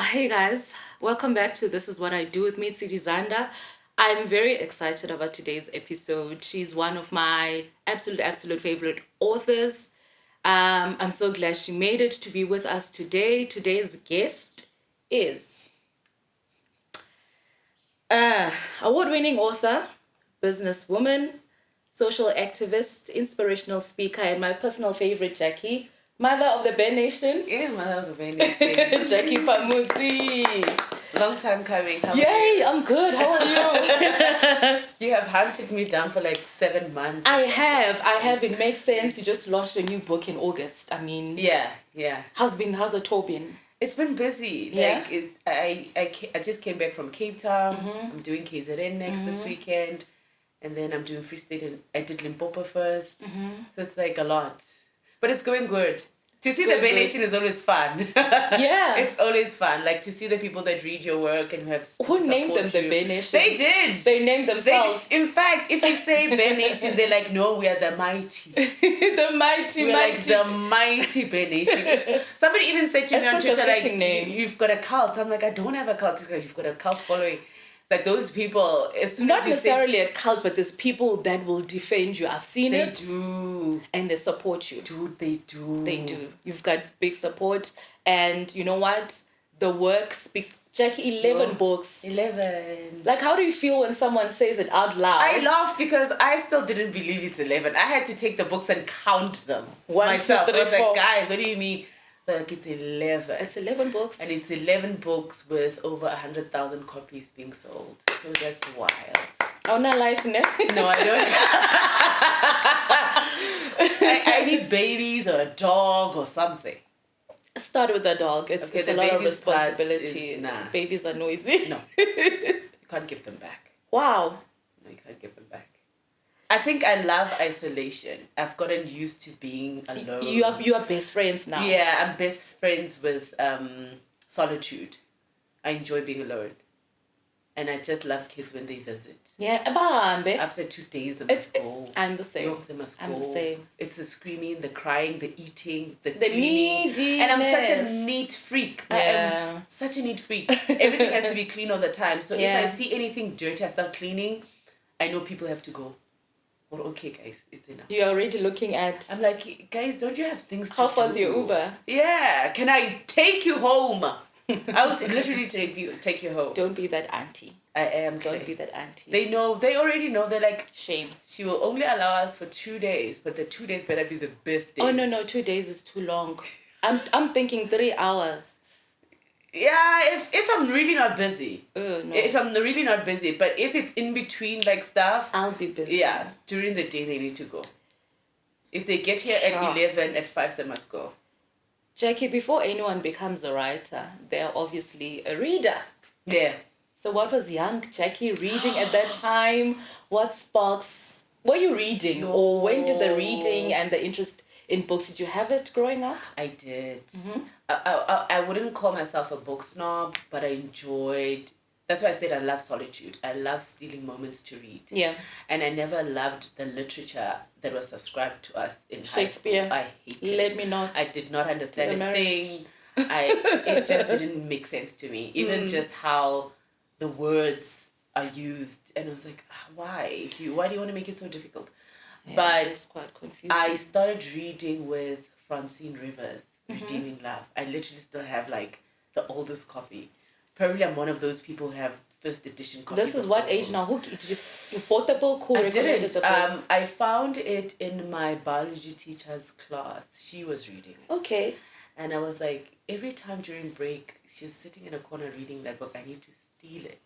Hey guys, welcome back to This Is What I Do with me, Tsiri Zanda. I'm very excited about today's episode. She's one of my absolute favorite authors. I'm so glad she made it to be with us today. Today's guest is award-winning author, businesswoman, social activist, inspirational speaker, and my personal favorite, Jackie, mother of the Bear Nation. Yeah, mother of the Bear Nation. Jackie Phamotse. Long time coming. Yay, I'm good. How are you? You have hunted me down for like 7 months. I have. It makes sense. You just launched a new book in August. I mean, Yeah. how's the tour been? It's been busy. Yeah? I just came back from Cape Town. I'm doing KZN next this weekend. And then I'm doing Free State, and I did Limpopo first. So it's like a lot. But it's going good. To see the Bear Nation is always fun. Yeah. It's always fun. Like to see the people that read your work and Who named them the you. Bear Nation? They did. They named themselves. In fact, if you say Bear Nation, they're like, no, we are the mighty. The mighty. We're like the mighty Bear Nation. Somebody even said to me on Twitter, like, you've got a cult. I'm like, I don't have a cult. You've got a cult following. Like those people, as soon Not as you necessarily a cult, but there's people that will defend you. I've seen it. They do. And they support you. Dude, they do. They do. You've got big support. And you know what? The work speaks. Jackie, 11 books. 11. Like, how do you feel when someone says it out loud? I laugh because I still didn't believe it's 11. I had to take the books and count them. 1, myself. 2, 3, I was 4. like, guys, what do you mean? Like, it's 11. It's 11 books. And it's 11 books with over 100,000 copies being sold. So that's wild. On a life, no? No, I don't. I need babies or a dog or something. Start with the dog. It's a lot of responsibility. Babies are noisy. No. You can't give them back. Wow. No, you can't give them back. I think I love isolation. I've gotten used to being alone. You are best friends now. Yeah, I'm best friends with solitude. I enjoy being alone. And I just love kids when they visit. Yeah, after 2 days, they must go. I'm the same. No, they must go. I'm the same. It's the screaming, the crying, the eating, the cleaning. Neediness. And I'm such a neat freak. Yeah. I am such a neat freak. Everything has to be clean all the time. So if I see anything dirty, I start cleaning. I know people have to go. Or okay, guys, it's enough. You're already looking at. I'm like, guys, don't you have things to do? How far's your Uber? Yeah, can I take you home? I will literally take you home. Don't be that auntie. I am. Don't be that auntie. They know. They already know. They're like, shame. She will only allow us for 2 days, but the 2 days better be the best days. Oh no, 2 days is too long. I'm thinking 3 hours. Yeah, if I'm really not busy. Oh, no. If I'm really not busy, but if it's in between like stuff, I'll be busy. Yeah, during the day they need to go. If they get here at 11, at 5 they must go. Jackie, before anyone becomes a writer, they're obviously a reader. Yeah. So what was young Jackie reading at that time? What sparks were you reading? Or when did the reading and the interest in books, did you have it growing up? I did. I wouldn't call myself a book snob, but I enjoyed. That's why I said I love solitude. I love stealing moments to read. Yeah. And I never loved the literature that was subscribed to us in Shakespeare. high school. I hated it. Let me not. I did not understand a thing. It just didn't make sense to me. Even just how the words are used. And I was like, why do you want to make it so difficult? Yeah, but it's quite confusing. I started reading with Francine Rivers, Redeeming Love. I literally still have like the oldest copy. Probably I'm one of those people who have first edition copies. This is what age now? Who did you bought the book? Who recommended the book? I found it in my biology teacher's class. She was reading it. Okay. And I was like, every time during break, she's sitting in a corner reading that book. I need to steal it.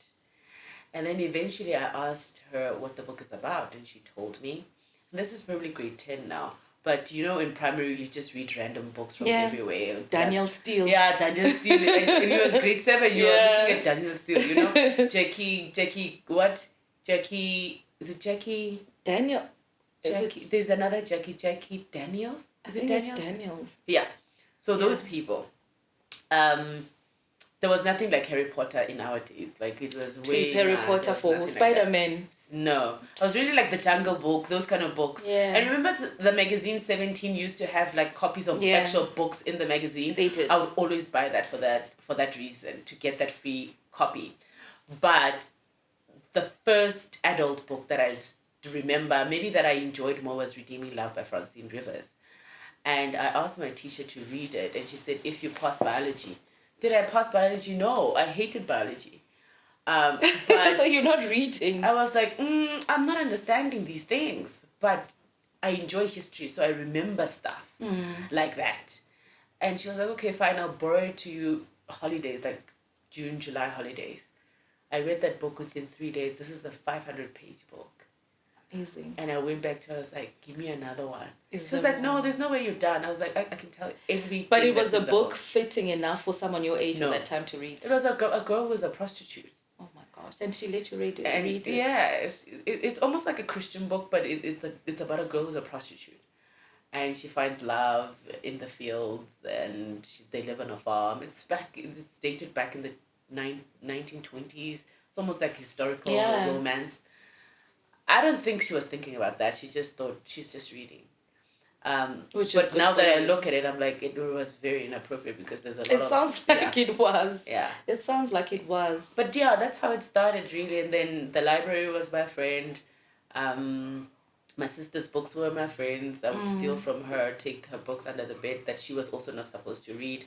And then eventually I asked her what the book is about, and she told me. And this is probably grade 10 now. But you know, in primary, you just read random books from everywhere. Daniel Steele. Yeah, Daniel Steele. and you're in grade 7, you're looking at Daniel Steele, you know? Jackie, what? Jackie, is it Jackie? Daniel. There's another Jackie Daniels? Is it Daniels? It's Daniels. Yeah. So those people. The there was nothing like Harry Potter in our days. Like it was way. Harry Potter for Spider-Man. No, I was reading like the Jungle Book, those kind of books. Yeah. And remember the magazine 17 used to have like copies of actual books in the magazine. They did. I would always buy that for that reason, to get that free copy. But the first adult book that I remember, maybe that I enjoyed more, was Redeeming Love by Francine Rivers. And I asked my teacher to read it, and she said, if you pass biology. Did I pass biology? No, I hated biology. But so you're not reading. I was like, I'm not understanding these things, but I enjoy history, so I remember stuff like that. And she was like, okay, fine, I'll borrow it to you holidays, like June, July holidays. I read that book within 3 days. This is a 500-page book. Amazing. And I went back to her, I was like, give me another one. She was there like, no, there's no way you're done. I was like, I can tell everything. But it was that's a in the book fitting enough for someone your age No. at that time to read. It was a girl who was a prostitute. Oh my gosh. And she let you read it. And read it. yeah, it's almost like a Christian book, but it's about a girl who's a prostitute. And she finds love in the fields, and they live on a farm. It's dated back in the 1920s. It's almost like historical romance. I don't think she was thinking about that. She just thought she's just reading. But now that I look at it, I'm like, it was very inappropriate, because there's a lot of... It sounds like it was. Yeah. It sounds like it was. But yeah, that's how it started, really. And then the library was my friend. My sister's books were my friends. I would steal from her, take her books under the bed that she was also not supposed to read.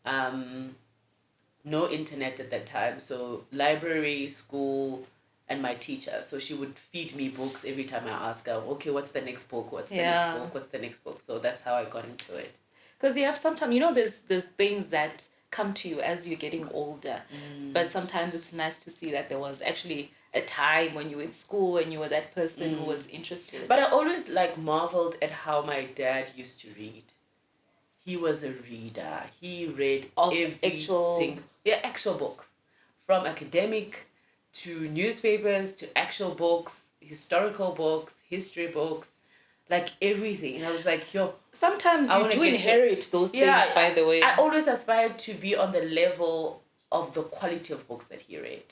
No internet at that time. So library, school, and my teacher. So she would feed me books every time I asked her, okay, what's the next book? What's the next book? What's the next book? So that's how I got into it. Because you have sometimes, there's things that come to you as you're getting older. But sometimes it's nice to see that there was actually a time when you were in school and you were that person who was interested. But I always marveled at how my dad used to read. He was a reader. He read actual books. From academic to newspapers to actual books, historical books, history books, like everything. And I was like, yo. Sometimes you do inherit those things, by the way. I always aspired to be on the level of the quality of books that he read.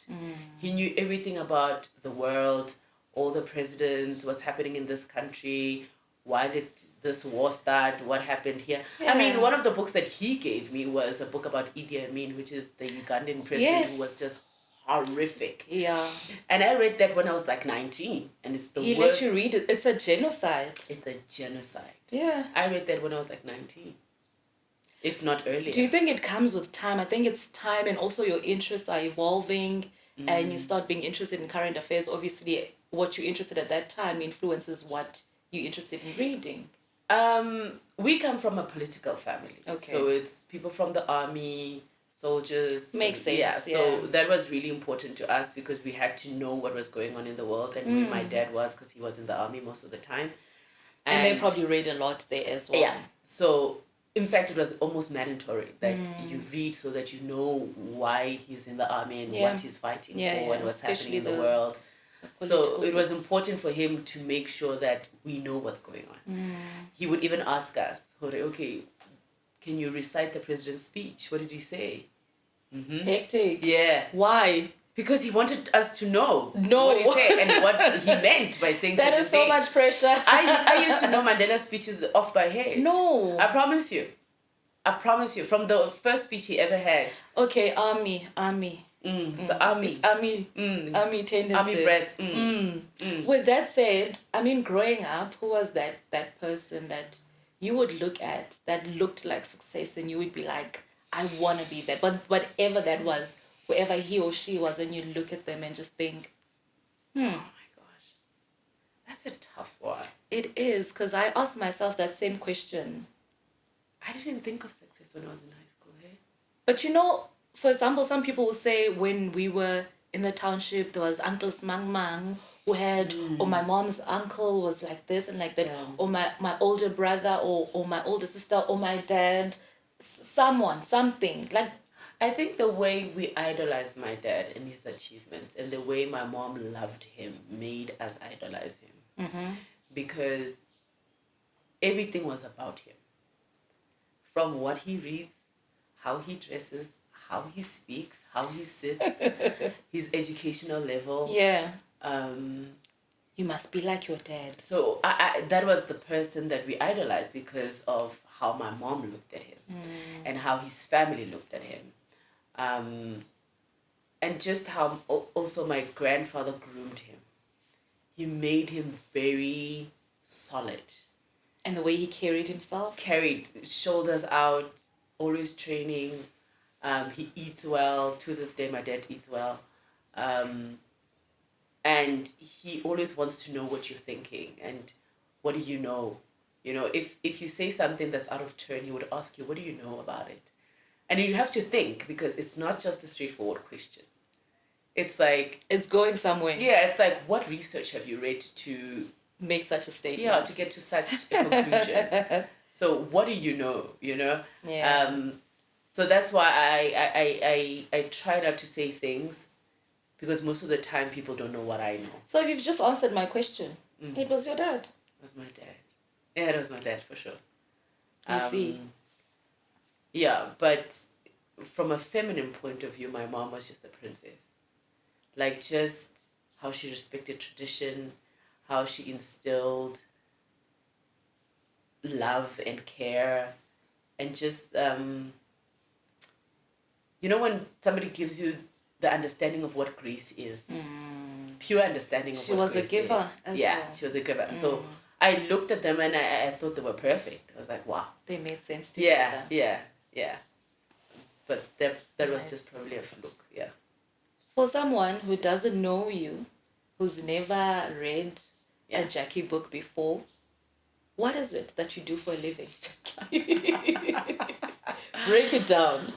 He knew everything about the world, all the presidents, what's happening in this country, why did this war start, what happened here. I mean, one of the books that he gave me was a book about Idi Amin, which is the Ugandan president who was just horrific. Yeah. And I read that when I was 19, and it's the worst. He let you read it. It's a genocide. It's a genocide. Yeah. I read that when I was 19, if not earlier. Do you think it comes with time? I think it's time, and also your interests are evolving, and you start being interested in current affairs. Obviously, what you're interested at that time influences what you're interested in reading. We come from a political family. Okay. So it's people from the army, soldiers. Makes sense. Yeah, so that was really important to us, because we had to know what was going on in the world, and where my dad was, because he was in the army most of the time. And they probably read a lot there as well. Yeah. So, in fact, it was almost mandatory that you read, so that you know why he's in the army and what he's fighting for and what's happening in the world. So it was important for him to make sure that we know what's going on. He would even ask us, okay, can you recite the president's speech? What did he say? Hectic. Yeah. Why? Because he wanted us to know what he said and what he meant by saying that such a is so thing. much pressure. I used to know Mandela's speeches off by head. No. I promise you. From the first speech he ever had. Okay, army. It's army. It's army. Army tendencies. Army breath. With that said, I mean, growing up, who was that person that you would look at that looked like success, and you would be like, I want to be that. But whatever that was, whoever he or she was, and you look at them and just think, Oh my gosh. That's a tough one. It is, because I asked myself that same question. I didn't think of success when I was in high school, hey? But for example, some people will say when we were in the township, there was Uncle Smang who had, or my mom's uncle was like this and like that, or my older brother, or my older sister, or my dad, something. Like, I think the way we idolized my dad and his achievements, and the way my mom loved him, made us idolize him. Because everything was about him. From what he reads, how he dresses, how he speaks, how he sits, his educational level. Yeah. Um, You must be like your dad. so that was the person that we idolized because of how my mom looked at him and how his family looked at him. And just how also my grandfather groomed him. He made him very solid. And the way he carried himself. Carried, shoulders out, always training. He eats well. To this day, my dad eats well. And he always wants to know what you're thinking and what do you know. You know, if you say something that's out of turn, he would ask you, what do you know about it? And you have to think, because it's not just a straightforward question. It's like... It's going somewhere. Yeah, it's like, what research have you read to... make such a statement? Yeah, to get to such a conclusion. So what do you know, you know? Yeah. So that's why I try not to say things, because most of the time people don't know what I know. So you've just answered my question. It was your dad. It was my dad. Yeah, it was my dad for sure. You see. Yeah, but from a feminine point of view, my mom was just a princess. Like, just how she respected tradition, how she instilled love and care, and just, you know, when somebody gives you the understanding of what grace is, pure understanding of what grace is. She was a giver as well. She was a giver. So I looked at them and I thought they were perfect. I was like, wow. They made sense together. Yeah. But that was just probably a fluke, yeah. For someone who doesn't know you, who's never read a Jackie book before, what is it that you do for a living? Break it down.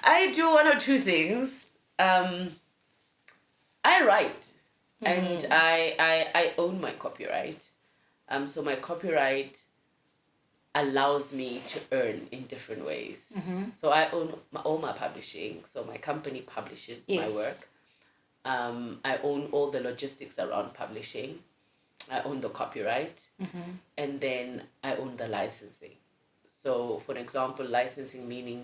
I do one or two things. I write, and I own my copyright. So my copyright allows me to earn in different ways. So I own all my publishing. So my company publishes my work. I own all the logistics around publishing. I own the copyright. And then I own the licensing. So, for example, licensing meaning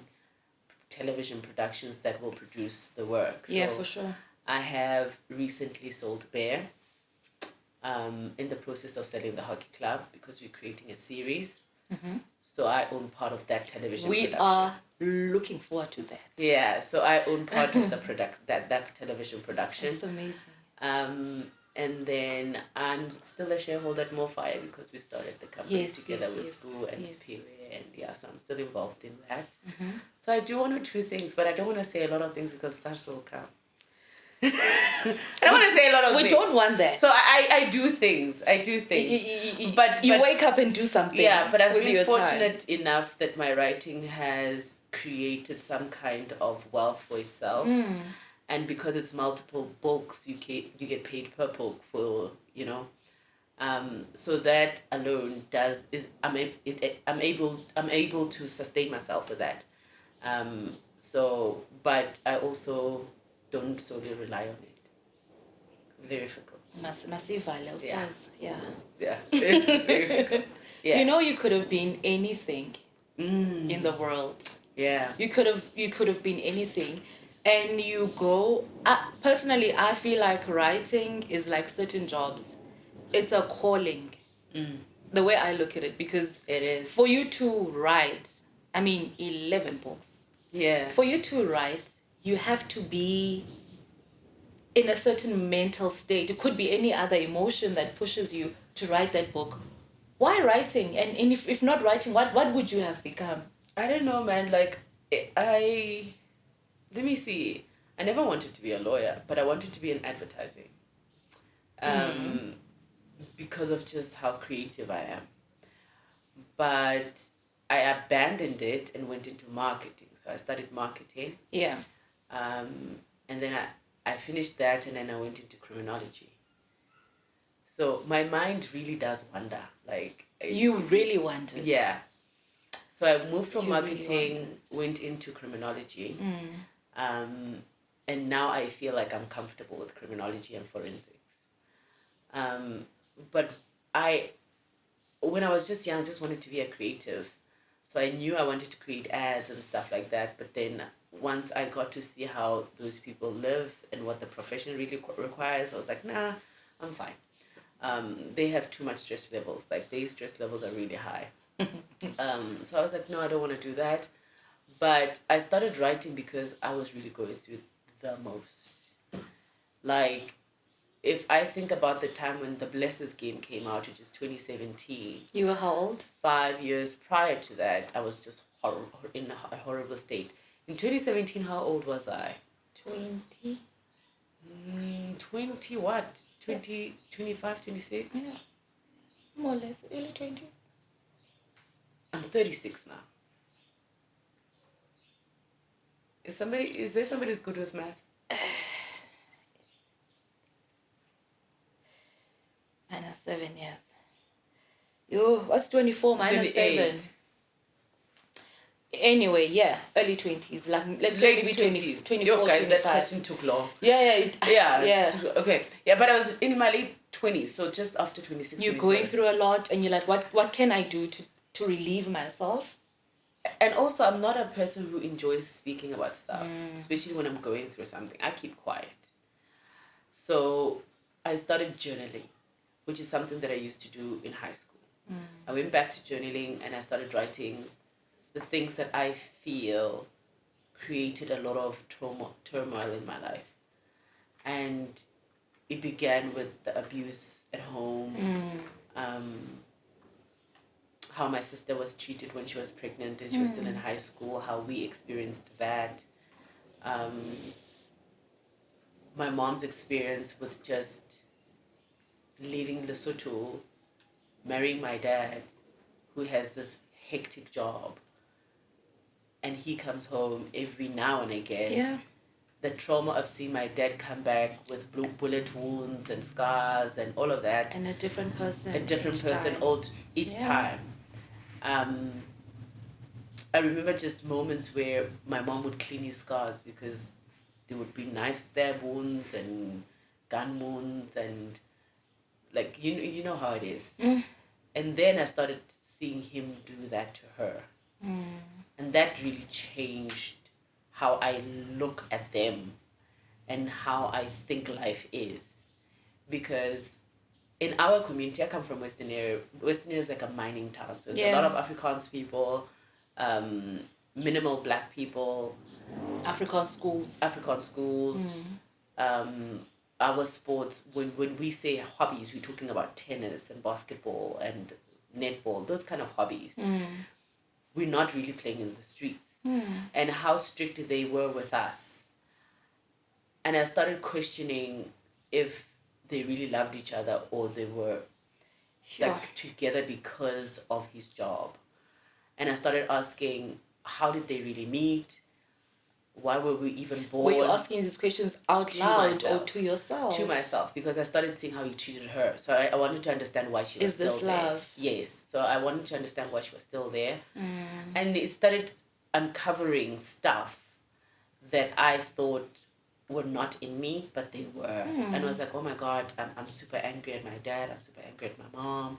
television productions that will produce the work. Yeah, for sure. I have recently sold Bear, in the process of selling the Hockey Club, because we're creating a series. So I own part of that television production. We are looking forward to that. Yeah, so I own part of the that television production. That's amazing. And then I'm still a shareholder at More Fire, because we started the company together with School and Spirit. And so I'm still involved in that. So I do one or two things, but I don't want to say a lot of things because stars will come. I don't want to say a lot of things. We don't want that. So I do things. But you wake up and do something. Yeah, but I've been fortunate enough that my writing has created some kind of wealth for itself. And because it's multiple books, you get paid per book for, you know. So that alone I'm able to sustain myself with that. So, but I also don't solely rely on it. Very difficult. Massive Yeah. Very difficult. Yeah. You know, you could have been anything in the world. Yeah. You could have been anything. And you go, personally, I feel like writing is like certain jobs. It's a calling. The way I look at it, because it is. For you to write, 11 books. Yeah. For you to write, you have to be in a certain mental state. It could be any other emotion that pushes you to write that book. Why writing? And if not writing, what would you have become? I don't know, man. Like, let me see. I never wanted to be a lawyer, but I wanted to be in advertising. Because of just how creative I am. But I abandoned it and went into marketing. So I studied marketing. Yeah. And then I finished that, and then I went into criminology. So my mind really does wander. Like, you really wanted. Yeah. So I moved from marketing, went into criminology. And now I feel like I'm comfortable with criminology and forensics. But when I was just young, I just wanted to be a creative. So I knew I wanted to create ads and stuff like that. But then once I got to see how those people live and what the profession really requires, I was like, nah, I'm fine. They have too much stress levels. Like, their stress levels are really high. So I was like, no, I don't want to do that. But I started writing because I was really going through the most. Like, if I think about the time when the Blessers game came out, which is 2017. You were how old? 5 years prior to that, I was just in a horrible state. In 2017, how old was I? 20. 20 what? 20, 25, 26? Yeah. More or less, early 20s. I'm 36 now. Is there somebody who's good with math? Minus 7 years. Yo, what's 24 It's minus 28. 7? Anyway, yeah, early 20s. Like, let's say maybe 20s. 24, Yo, guys, 25. that question took long. Yeah. Yeah. Okay. Yeah, but I was in my late 20s, so just after 26. You're 27. going through a lot and you're like, what can I do to relieve myself? And also, I'm not a person who enjoys speaking about stuff, especially when I'm going through something. I keep quiet. So I started journaling, which is something that I used to do in high school. I went back to journaling and I started writing the things that I feel created a lot of turmoil in my life. And it began with the abuse at home, how my sister was treated when she was pregnant and she was still in high school, how we experienced that. My mom's experience with just leaving Lesotho, marrying my dad, who has this hectic job, and he comes home every now and again. Yeah. The trauma of seeing my dad come back with bullet wounds and scars and all of that. And a different person. Each time. I remember just moments where my mom would clean his scars because there would be knife stab wounds and gun wounds and like you know how it is. And then I started seeing him do that to her. And that really changed how I look at them and how I think life is. Because in our community, I come from Western area. Western area is like a mining town. So there's a lot of Afrikaans people, minimal black people. Afrikaans schools. Our sports, when we say hobbies, we're talking about tennis and basketball and netball, those kind of hobbies. We're not really playing in the streets. And how strict they were with us. And I started questioning if they really loved each other or they were like together because of his job. And I started asking, how did they really meet? Why were we even born? Were you asking these questions out loud or to yourself? To myself, because I started seeing how he treated her. So I wanted to understand why she was still there. Is this love? Yes. So I wanted to understand why she was still there. And it started uncovering stuff that I thought were not in me, but they were. And I was like, oh my God, I'm super angry at my dad. I'm super angry at my mom.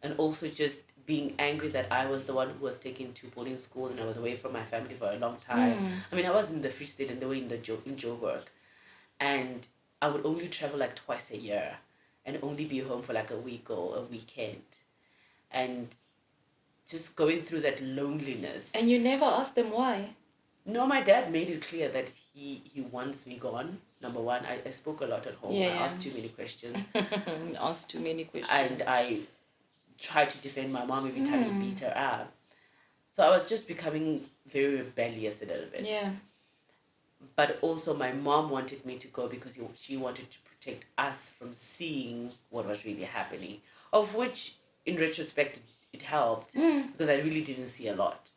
And also just being angry that I was the one who was taken to boarding school and I was away from my family for a long time. I mean, I was in the Free State and they were in Joburg. And I would only travel like twice a year and only be home for like a week or a weekend. And just going through that loneliness. And you never asked them why? No, my dad made it clear that he wants me gone. Number one, I spoke a lot at home. I asked too many questions. Asked too many questions. And I tried to defend my mom every time he beat her up. So I was just becoming very rebellious a little bit. Yeah. But also my mom wanted me to go because she wanted to protect us from seeing what was really happening. Of which, in retrospect, it helped because I really didn't see a lot.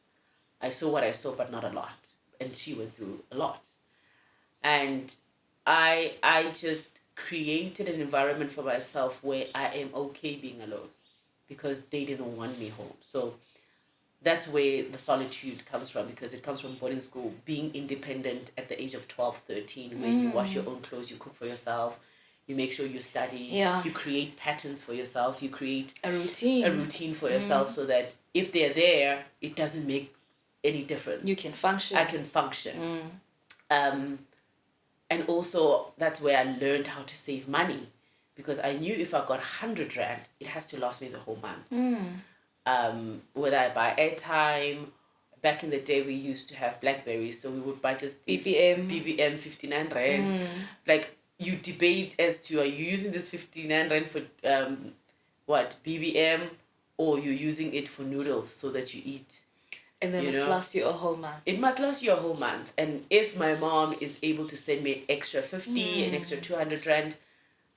I saw what I saw, but not a lot. And she went through a lot. And I just created an environment for myself where I am okay being alone because they didn't want me home. So that's where the solitude comes from, because it comes from boarding school, being independent at the age of 12, 13, where you wash your own clothes, you cook for yourself, You make sure you study. Yeah. You create patterns for yourself. You create A routine for yourself so that if they're there, it doesn't make any difference. You can function. I can function. And also, that's where I learned how to save money, because I knew if I got 100 Rand, it has to last me the whole month. Whether I buy airtime, back in the day we used to have Blackberries, so we would buy just BBM 59 Rand. Like, you debate as to, are you using this 59 Rand for BBM, or you're using it for noodles so that you eat. And then it must last you a whole month. It must last you a whole month. And if my mom is able to send me an extra 50, an extra 200 Rand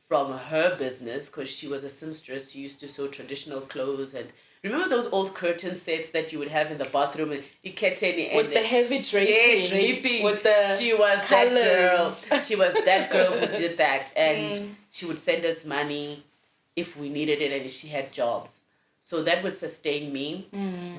from her business, because she was a seamstress, she used to sew traditional clothes. And remember those old curtain sets that you would have in the bathroom, and with the heavy draping. Yeah, draping. With the she was colors. that girl. She was that girl who did that. And she would send us money if we needed it and if she had jobs. So that would sustain me.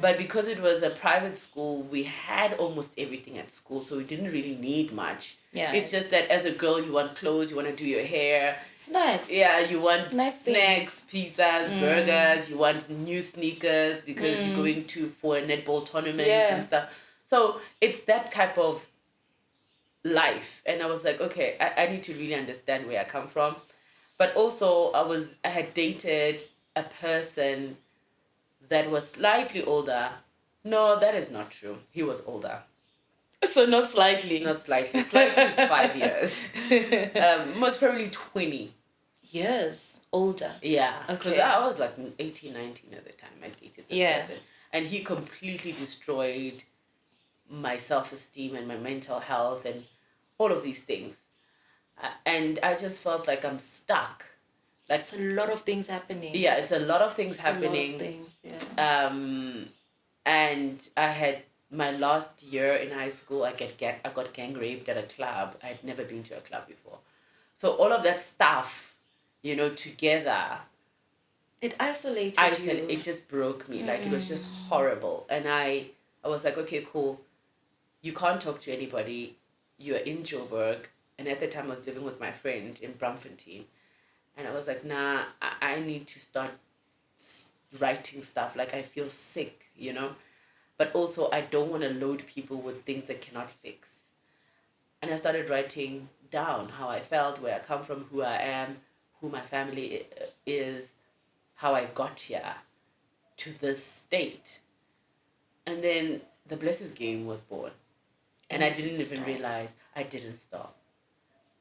But because it was a private school, we had almost everything at school. So we didn't really need much. Yeah. It's just that as a girl, you want clothes, you want to do your hair. Snacks. Yeah, you want snacks, pizzas, burgers. You want new sneakers because you're going for a netball tournament and stuff. So it's that type of life. And I was like, okay, I need to really understand where I come from. But also, I had dated a person that was slightly older. No, that is not true. He was older. So not slightly. Not slightly. Slightly is 5 years. Most probably 20 years older. Yeah. Because I was like 18, 19 at the time I dated this person. And he completely destroyed my self-esteem and my mental health and all of these things. And I just felt like I'm stuck. That's a lot of things happening. Yeah, it's a lot of things happening. A lot of things, yeah. And I had my last year in high school, I got gang raped at a club. I had never been to a club before. So all of that stuff, together. It isolated you. It just broke me. Like, it was just horrible. And I was like, okay, cool. You can't talk to anybody. You're in Joburg. And at the time I was living with my friend in Braamfontein. And I was like, nah, I need to start writing stuff. Like, I feel sick, But also, I don't want to load people with things they cannot fix. And I started writing down how I felt, where I come from, who I am, who my family is, how I got here to this state. And then the Blessed Game was born. And I didn't even realize I didn't stop.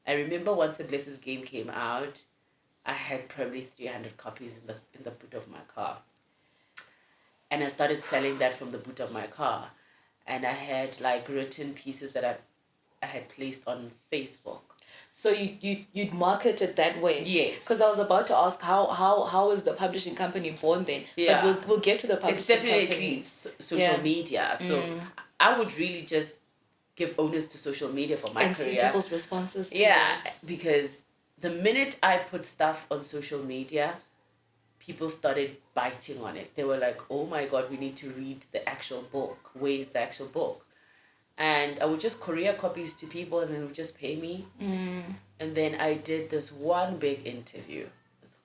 I remember once the Blessed Game came out, I had probably 300 copies in the boot of my car. And I started selling that from the boot of my car. And I had written pieces that I had placed on Facebook. So you'd market it that way? Yes. Because I was about to ask how is the publishing company born then? Yeah. But we'll get to the publishing company. It's definitely social media. So I would really just give onus to social media for my career. And see people's responses to it. Because the minute I put stuff on social media, people started biting on it. They were like, oh my God, we need to read the actual book. Where is the actual book? And I would just courier copies to people and then they would just pay me. And then I did this one big interview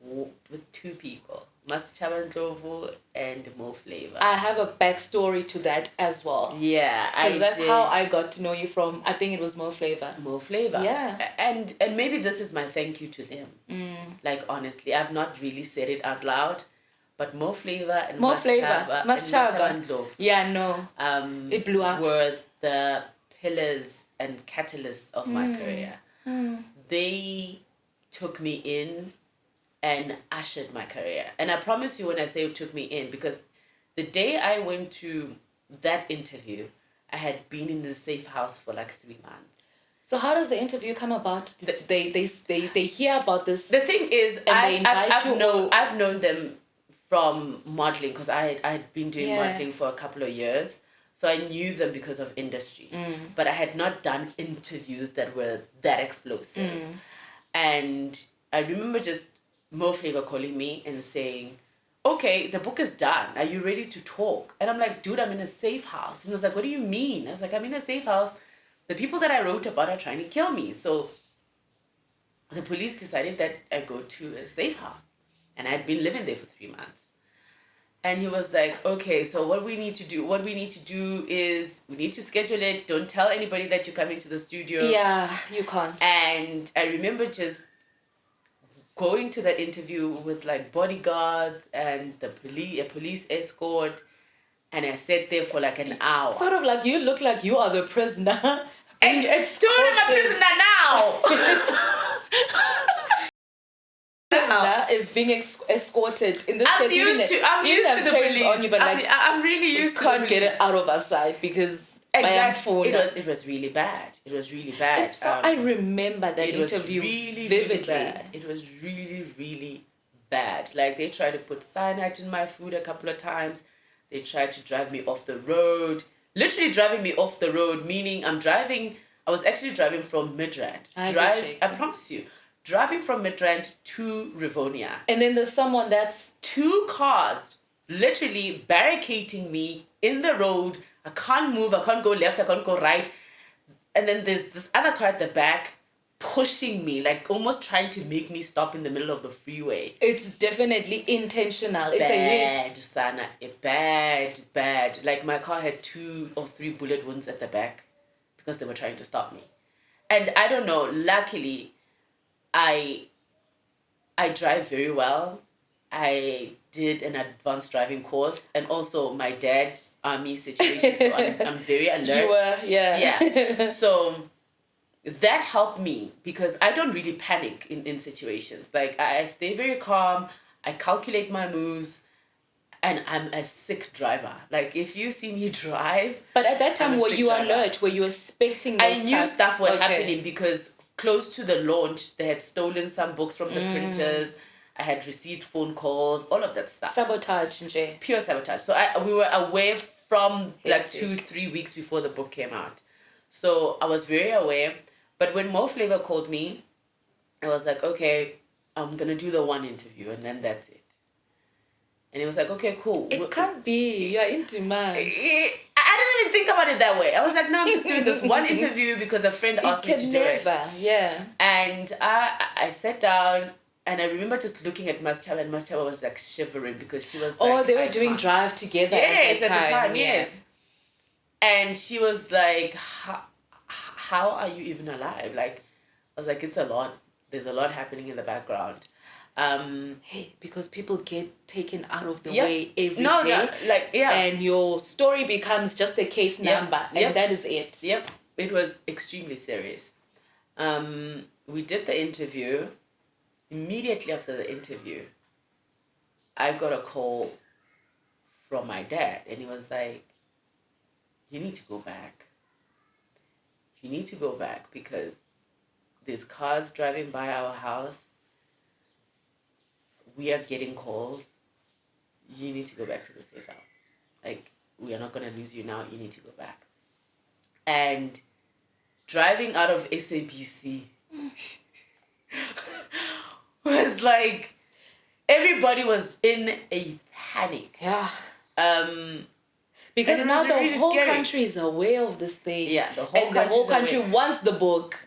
with two people, Mas Chabandlovu and Mo Flavor. I have a backstory to that as well. Yeah, because that's how I got to know you from. I think it was Mo Flavor. Mo Flavor. Yeah, and maybe this is my thank you to them. Like, honestly, I've not really said it out loud, but Mo Flavor and Mas Chabandlovu. Yeah, no. It blew up. Were the pillars and catalysts of my career. They took me in and ushered my career. And I promise you when I say it took me in, because the day I went to that interview, I had been in the safe house for 3 months. So how does the interview come about? They hear about this? The thing is, I've known them from modeling, because I had been doing modeling for a couple of years. So I knew them because of industry. But I had not done interviews that were that explosive. And I remember just Mo Flavor calling me and saying, okay, the book is done. Are you ready to talk? And I'm like, dude, I'm in a safe house. And he was like, what do you mean? I was like, I'm in a safe house. The people that I wrote about are trying to kill me. So the police decided that I go to a safe house. And I'd been living there for 3 months. And he was like, okay, so what we need to do is we need to schedule it. Don't tell anybody that you're coming to the studio. Yeah, you can't. And I remember just going to that interview with like bodyguards and a police escort. And I sat there for like an hour. Sort of like you look like you are the prisoner. And dude, I'm a prisoner now. Is being escorted in this I'm case. used to the police. On you, but like, I'm really used to. Can't get it out of our sight because exactly. It was really bad. It was really bad. I remember that interview vividly. Really bad. It was really bad. Like they tried to put cyanide in my food a couple of times. They tried to drive me off the road. Literally driving me off the road, meaning I was actually driving from Midrand. I promise you. Driving from Midrand to Rivonia. And then there's someone that's 2 cars literally barricading me in the road. I can't move. I can't go left. I can't go right. And then there's this other car at the back pushing me, like almost trying to make me stop in the middle of the freeway. It's definitely intentional. It's a hit. Sana. Bad. Like my car had 2 or 3 bullet wounds at the back because they were trying to stop me. And I don't know, luckily, I drive very well. I did an advanced driving course, and also my dad army situation, so I'm very alert. You were, yeah. So that helped me because I don't really panic in situations. Like I stay very calm. I calculate my moves. And I'm a sick driver. Like, if you see me drive... But at that time, were you alert? Were you expecting I knew stuff was happening because close to the launch, they had stolen some books from the printers. I had received phone calls, all of that stuff. Sabotage, Nje. Pure sabotage. So we were aware from like 2-3 weeks before the book came out. So I was very aware. But when Mo Flavor called me, I was like, okay, I'm going to do the one interview and then that's it. And he was like, okay, cool. It can't be. You're in demand. I didn't even think about it that way. I was like, no, I'm just doing this one interview because a friend asked me to do it. Yeah. And I sat down and I remember just looking at Maschaba, and Maschaba was like shivering because she was like... they were doing Drive together at the time. Yes. And she was like, how are you even alive? Like, I was like, it's a lot. There's a lot happening in the background. Because people get taken out of the way every day. No, and your story becomes just a case number, and that is it. Yep, it was extremely serious. We did the interview. Immediately after the interview, I got a call from my dad, and he was like, you need to go back. You need to go back because there's cars driving by our house. We are getting calls. You need to go back to the safe house. Like, we are not going to lose you now. You need to go back. And driving out of SABC was like, everybody was in a panic. Yeah. Because now the really whole country is aware of this thing. Yeah, the whole country wants the book.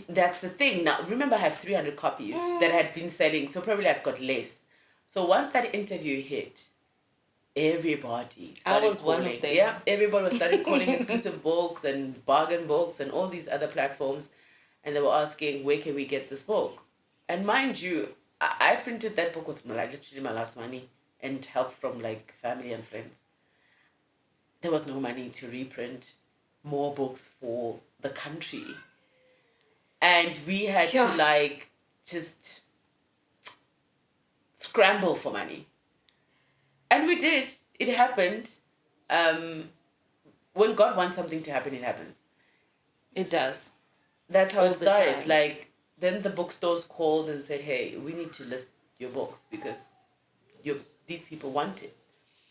That's the thing. Now, remember, I have 300 copies that had been selling, so probably I've got less. So once that interview hit, everybody started I was calling. one of them. Yeah, everybody was started calling exclusive books and bargain books and all these other platforms. And they were asking, where can we get this book? And mind you, I printed that book with literally my last money and help from like family and friends. There was no money to reprint more books for the country. And we had to like just scramble for money. And we did. It happened. When God wants something to happen, it happens. It does. That's how it started. Like, then the bookstores called and said, hey, we need to list your books because these people want it.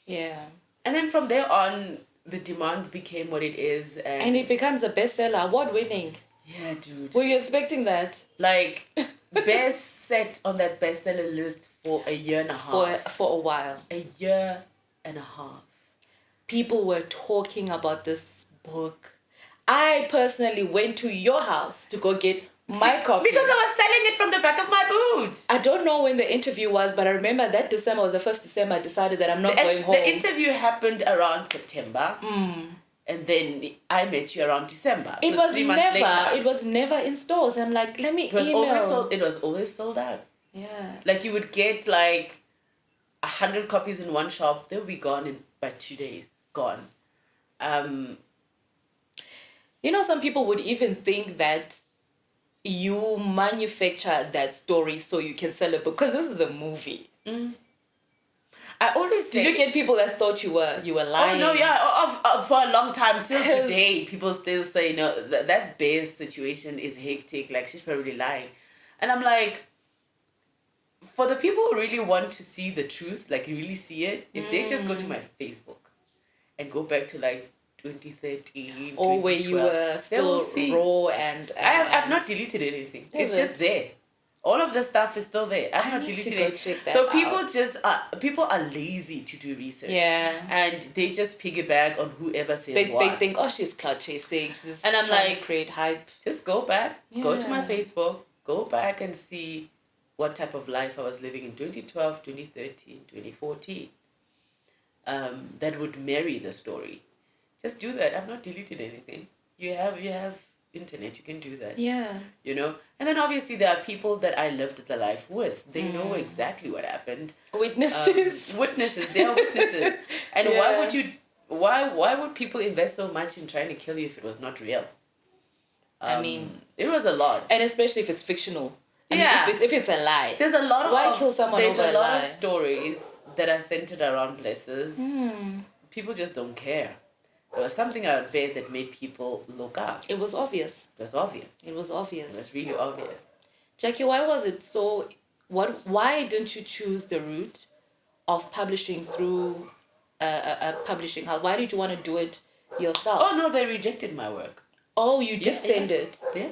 Yeah. And then from there on, the demand became what it is. And it becomes a bestseller, award-winning. Yeah, dude. Were you expecting that? Like, best set on that bestseller list for a year and a half. For a while. A year and a half. People were talking about this book. I personally went to your house to go get My copy. Because I was selling it from the back of my boot. I don't know when the interview was, but I remember that December was the first December I decided that I'm not going home. The interview happened around September. And then I met you around December. It so was 3 months never. later. It was never in stores. I'm like, let me email. It was always sold out. Yeah. Like you would get like 100 copies in one shop. They'll be gone by 2 days. Gone. You know, some people would even think that you manufacture that story so you can sell a book, because this is a movie. I always Did you get people that thought you were lying? Oh no, yeah, for a long time till today, people still say no. That Bear's situation is hectic. Like she's probably lying, and I'm like, for the people who really want to see the truth, like really see it, if they just go to my Facebook, and go back to like 2013, or where you were still raw and I've not deleted anything. It's just there. All of the stuff is still there. I've not deleted it. Check that so out. people are lazy to do research. Yeah. And they just piggyback on whoever says what. They think, oh, she's clout chasing. She's and I'm trying like, to create hype. Just go back, go to my Yeah. Facebook, go back and see what type of life I was living in 2012, 2013, 2014. That would marry the story. Just do that. I've not deleted anything. You have internet, you can do that. Yeah. You know? And then obviously there are people that I lived the life with. They know exactly what happened. Witnesses. They are witnesses. And Yeah. why would people invest so much in trying to kill you if it was not real? I mean, it was a lot. And especially if it's fictional. I Yeah. mean, if it's a lie. There's a lot of Why kill someone There's over a a lot lie? of stories that are centered around blessers. People just don't care. There was something out there that made people look up. It was obvious. It was obvious. It was obvious. It was really obvious. Jackie, why was it so... Why didn't you choose the route of publishing through a publishing house? Why did you want to do it yourself? Oh, no, they rejected my work. Oh, you did send it? Yeah.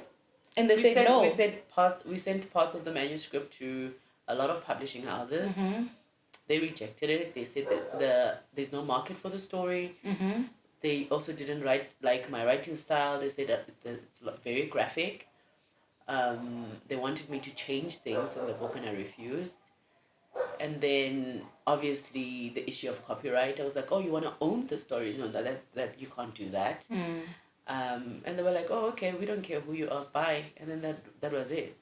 And they said no? We sent parts of the manuscript to a lot of publishing houses. They rejected it. They said that there's no market for the story. They also didn't like my writing style. They said that it's very graphic. They wanted me to change things in the book and I refused. And then obviously the issue of copyright, I was like, oh, you want to own the story? No, that you can't do that. And they were like, oh, okay, we don't care who you are, bye. And then that was it.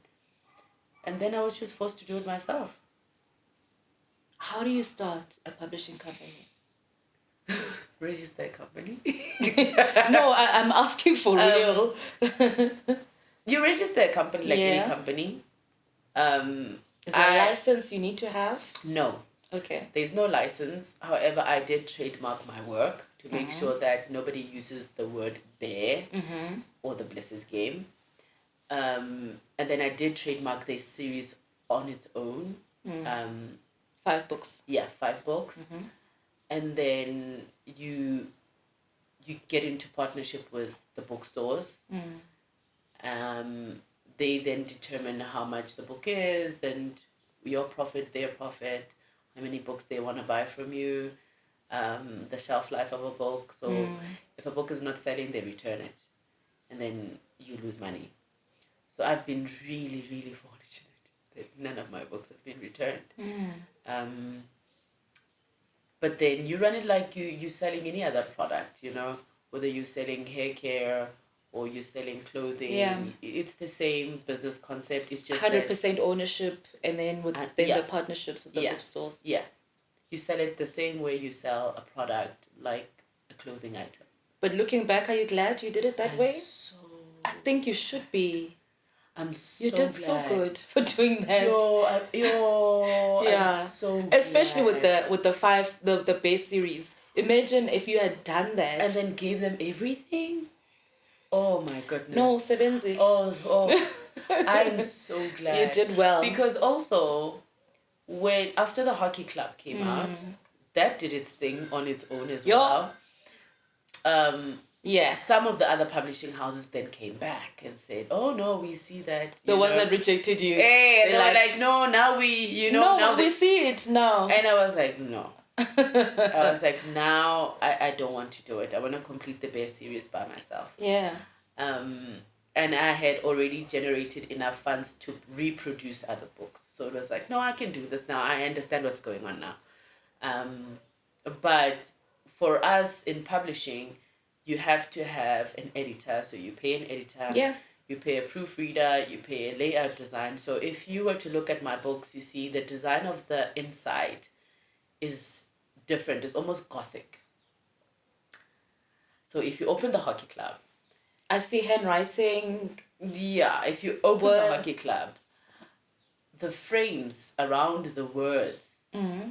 And then I was just forced to do it myself. How do you start a publishing company? Register a company. No, I'm asking for real. You register a company like any company. Is there a license you need to have? No. Okay. There's no license. However, I did trademark my work to make sure that nobody uses the word bear or the Blessers game. And then I did trademark this series on its own. 5 books. Yeah, 5 books. And then you get into partnership with the bookstores. They then determine how much the book is and your profit, their profit, how many books they want to buy from you, the shelf life of a book. So if a book is not selling, they return it. And then you lose money. So I've been really, really fortunate that none of my books have been returned. But then you run it like you're selling any other product, you know, whether you're selling hair care or you're selling clothing. Yeah. It's the same business concept. It's just 100% ownership, and then the partnerships with the bookstores. Yeah. You sell it the same way you sell a product, like a clothing item. But looking back, are you glad you did it that way? I think you should be. I'm so You did glad. so good for doing that. I'm so glad. Especially with the base series. Imagine if you had done that. And then gave them everything. Oh my goodness. No, Sebenzi. Oh, I'm so glad. You did well. Because also, after the hockey club came out, that did its thing on its own as well. Yeah. Some of the other publishing houses then came back and said, oh no, we see that. The ones that rejected you. Hey, they were like, no, now we, now we see it now. And I was like, no. I was like, now I don't want to do it. I want to complete the Bear series by myself. Yeah. and I had already generated enough funds to reproduce other books. So it was like, no, I can do this now. I understand what's going on now. But for us in publishing, you have to have an editor. So you pay an editor. Yeah. You pay a proofreader. You pay a layout design. So if you were to look at my books, you see the design of the inside is different. It's almost gothic. So if you open the Hockey Club, I see handwriting. yeah, if you open Words. the Hockey Club, the frames around the words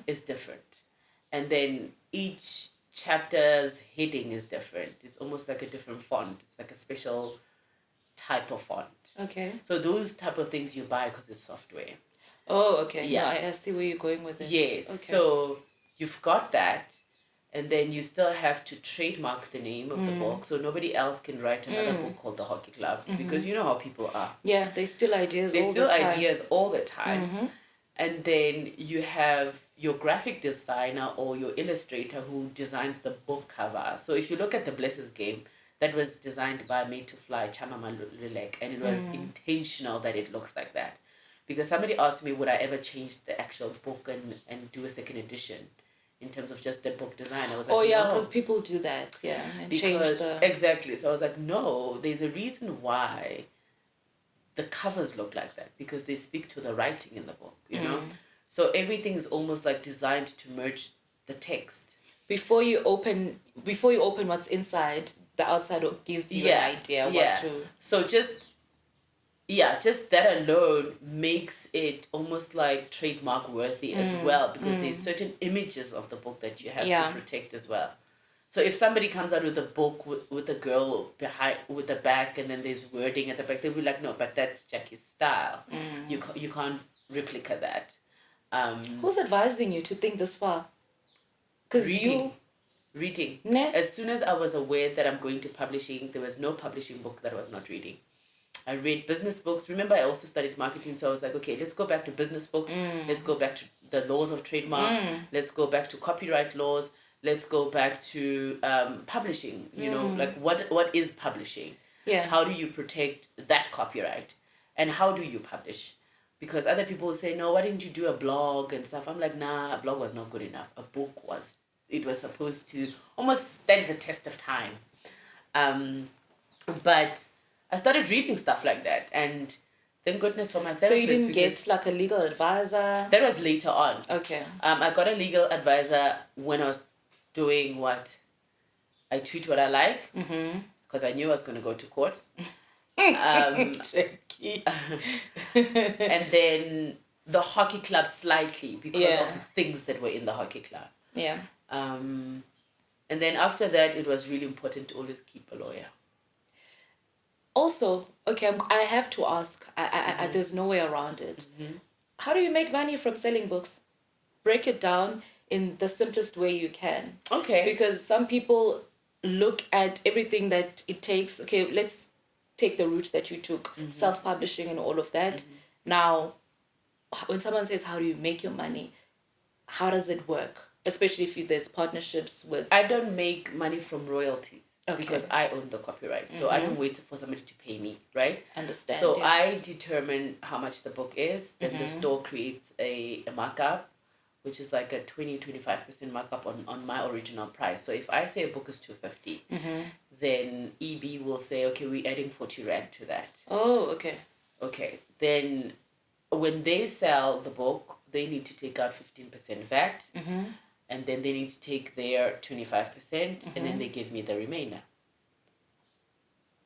is different. And then each chapter's heading is different. It's almost like a different font. It's like a special type of font. Okay. So those type of things you buy because it's software. Oh, okay. Yeah. No, I see where you're going with it. Yes. Okay. So you've got that. And then you still have to trademark the name of the book. So nobody else can write another book called The Hockey Club. Because you know how people are. Yeah, they steal ideas They all steal the time. ideas all the time. And then you have your graphic designer or your illustrator who designs the book cover. So if you look at The Blesses Game, that was designed by Made to Fly Chamama Lulek, and it was intentional that it looks like that. Because somebody asked me, would I ever change the actual book and do a second edition in terms of just the book design? I was like, Oh, yeah, no. because people do that. Yeah, and Because, change the... exactly. So I was like, no, there's a reason why the covers look like that, because they speak to the writing in the book, you know? So everything is almost like designed to merge the text. Before you open what's inside, the outside gives you an idea what to... So just that alone makes it almost like trademark worthy as well, because there's certain images of the book that you have to protect as well. So if somebody comes out with a book with a girl behind with the back and then there's wording at the back, they'll be like, no, but that's Jackie's style. You can't replica that. Who's advising you to think this far? Because Reading. Nah. As soon as I was aware that I'm going to publishing, there was no publishing book that I was not reading. I read business books. Remember, I also studied marketing, so I was like, okay, let's go back to business books. Let's go back to the laws of trademark. Let's go back to copyright laws. Let's go back to publishing. You know, like what is publishing? Yeah. How do you protect that copyright? And how do you publish? Because other people will say, no, why didn't you do a blog and stuff? I'm like, nah, a blog was not good enough. A book was. It was supposed to almost stand the test of time. But I started reading stuff like that, and thank goodness for my therapist. So you didn't get like a legal advisor? That was later on. Okay. I got a legal advisor when I was doing what? I tweet what I like, because I knew I was going to go to court. And then the hockey club slightly, because of the things that were in the hockey club. Yeah. And then after that, it was really important to always keep a lawyer. Also, okay, I have to ask. I there's no way around it. How do you make money from selling books? Break it down in the simplest way you can. Okay. Because some people look at everything that it takes. Okay, let's take the route that you took, self-publishing and all of that. Now, when someone says, how do you make your money? How does it work? Especially if there's partnerships with... I don't make money from royalties. Okay. Because I own the copyright. So I don't wait for somebody to pay me, right? Understand. So I determine how much the book is. Then the store creates a markup, which is like a 20-25% markup on my original price. So if I say a book is 250, then EB will say, okay, we're adding 40 Rand to that. Oh, okay. Okay. Then when they sell the book, they need to take out 15% VAT. And then they need to take their 25%, and then they give me the remainder.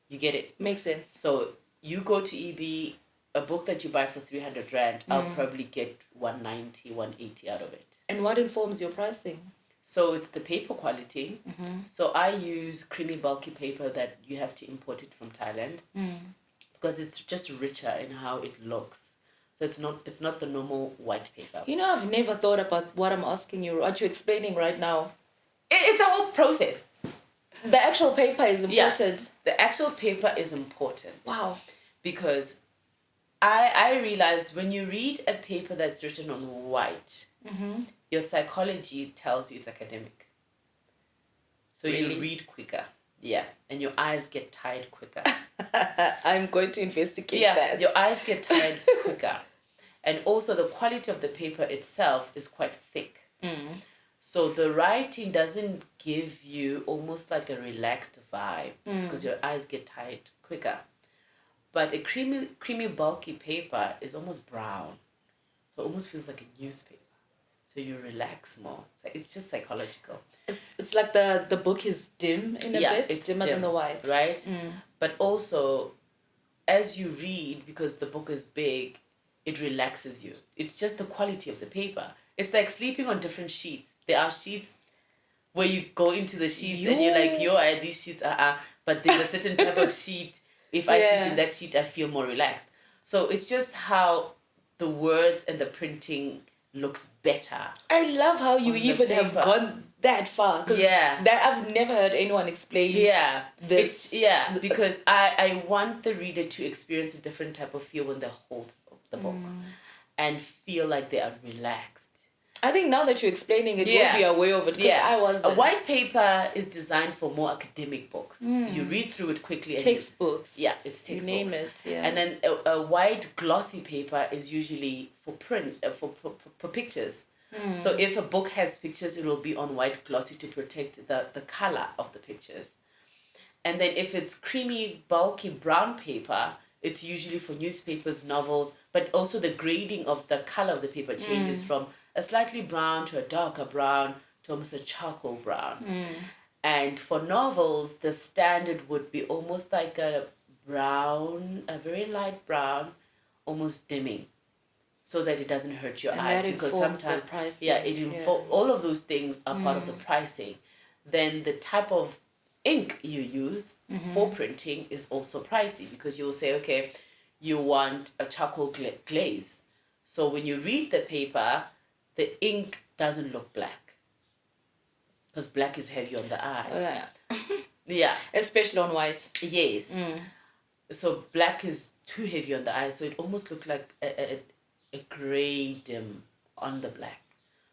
You get it? Makes sense. So you go to EB, a book that you buy for 300 Rand, I'll probably get 190, 180 out of it. And what informs your pricing? So it's the paper quality. So I use creamy, bulky paper that you have to import it from Thailand because it's just richer in how it looks. So it's not the normal white paper. You know, I've never thought about what I'm asking you, what you're explaining right now. It's a whole process. The actual paper is important. Yeah, the actual paper is important. Wow. Because I realized when you read a paper that's written on white, your psychology tells you it's academic. So Really? you read quicker. Yeah, and your eyes get tired quicker. I'm going to investigate Yeah, that. your eyes get tired quicker. And also the quality of the paper itself is quite thick. So the writing doesn't give you almost like a relaxed vibe because your eyes get tired quicker. But a creamy, bulky paper is almost brown. So it almost feels like a newspaper. So you relax more. It's just psychological. It's like the book is dim in a bit, it's dimmer than the white. Right? But also, as you read, because the book is big, it relaxes you. It's just the quality of the paper. It's like sleeping on different sheets. There are sheets where you go into the sheets and you're like, these sheets are, but there's a certain type of sheet. If I sleep in that sheet, I feel more relaxed. So it's just how the words and the printing looks better. I love how you even have gone that far. Yeah. That I've never heard anyone explain this. Because I want the reader to experience a different type of feel when they hold the book and feel like they are relaxed. I think now that you're explaining it, we'll be aware of it. I wasn't. A white paper is designed for more academic books. You read through it quickly. And textbooks. It's textbooks. You name it. Yeah. And then a white glossy paper is usually for print, for pictures. So if a book has pictures, it will be on white glossy to protect the color of the pictures. And then if it's creamy, bulky brown paper, it's usually for newspapers, novels, but also the grading of the color of the paper changes from a slightly brown to a darker brown to almost a charcoal brown. And for novels, the standard would be almost like a brown, a very light brown, almost dimming, so that it doesn't hurt your eyes. Because sometimes, all of those things are part of the pricing. Then the type of ink you use for printing is also pricey, because you'll say, okay, you want a charcoal glaze. So when you read the paper, the ink doesn't look black, because black is heavy on the eye. Especially on white. Yes. So black is too heavy on the eye, so it almost looks like a gray dim on the black.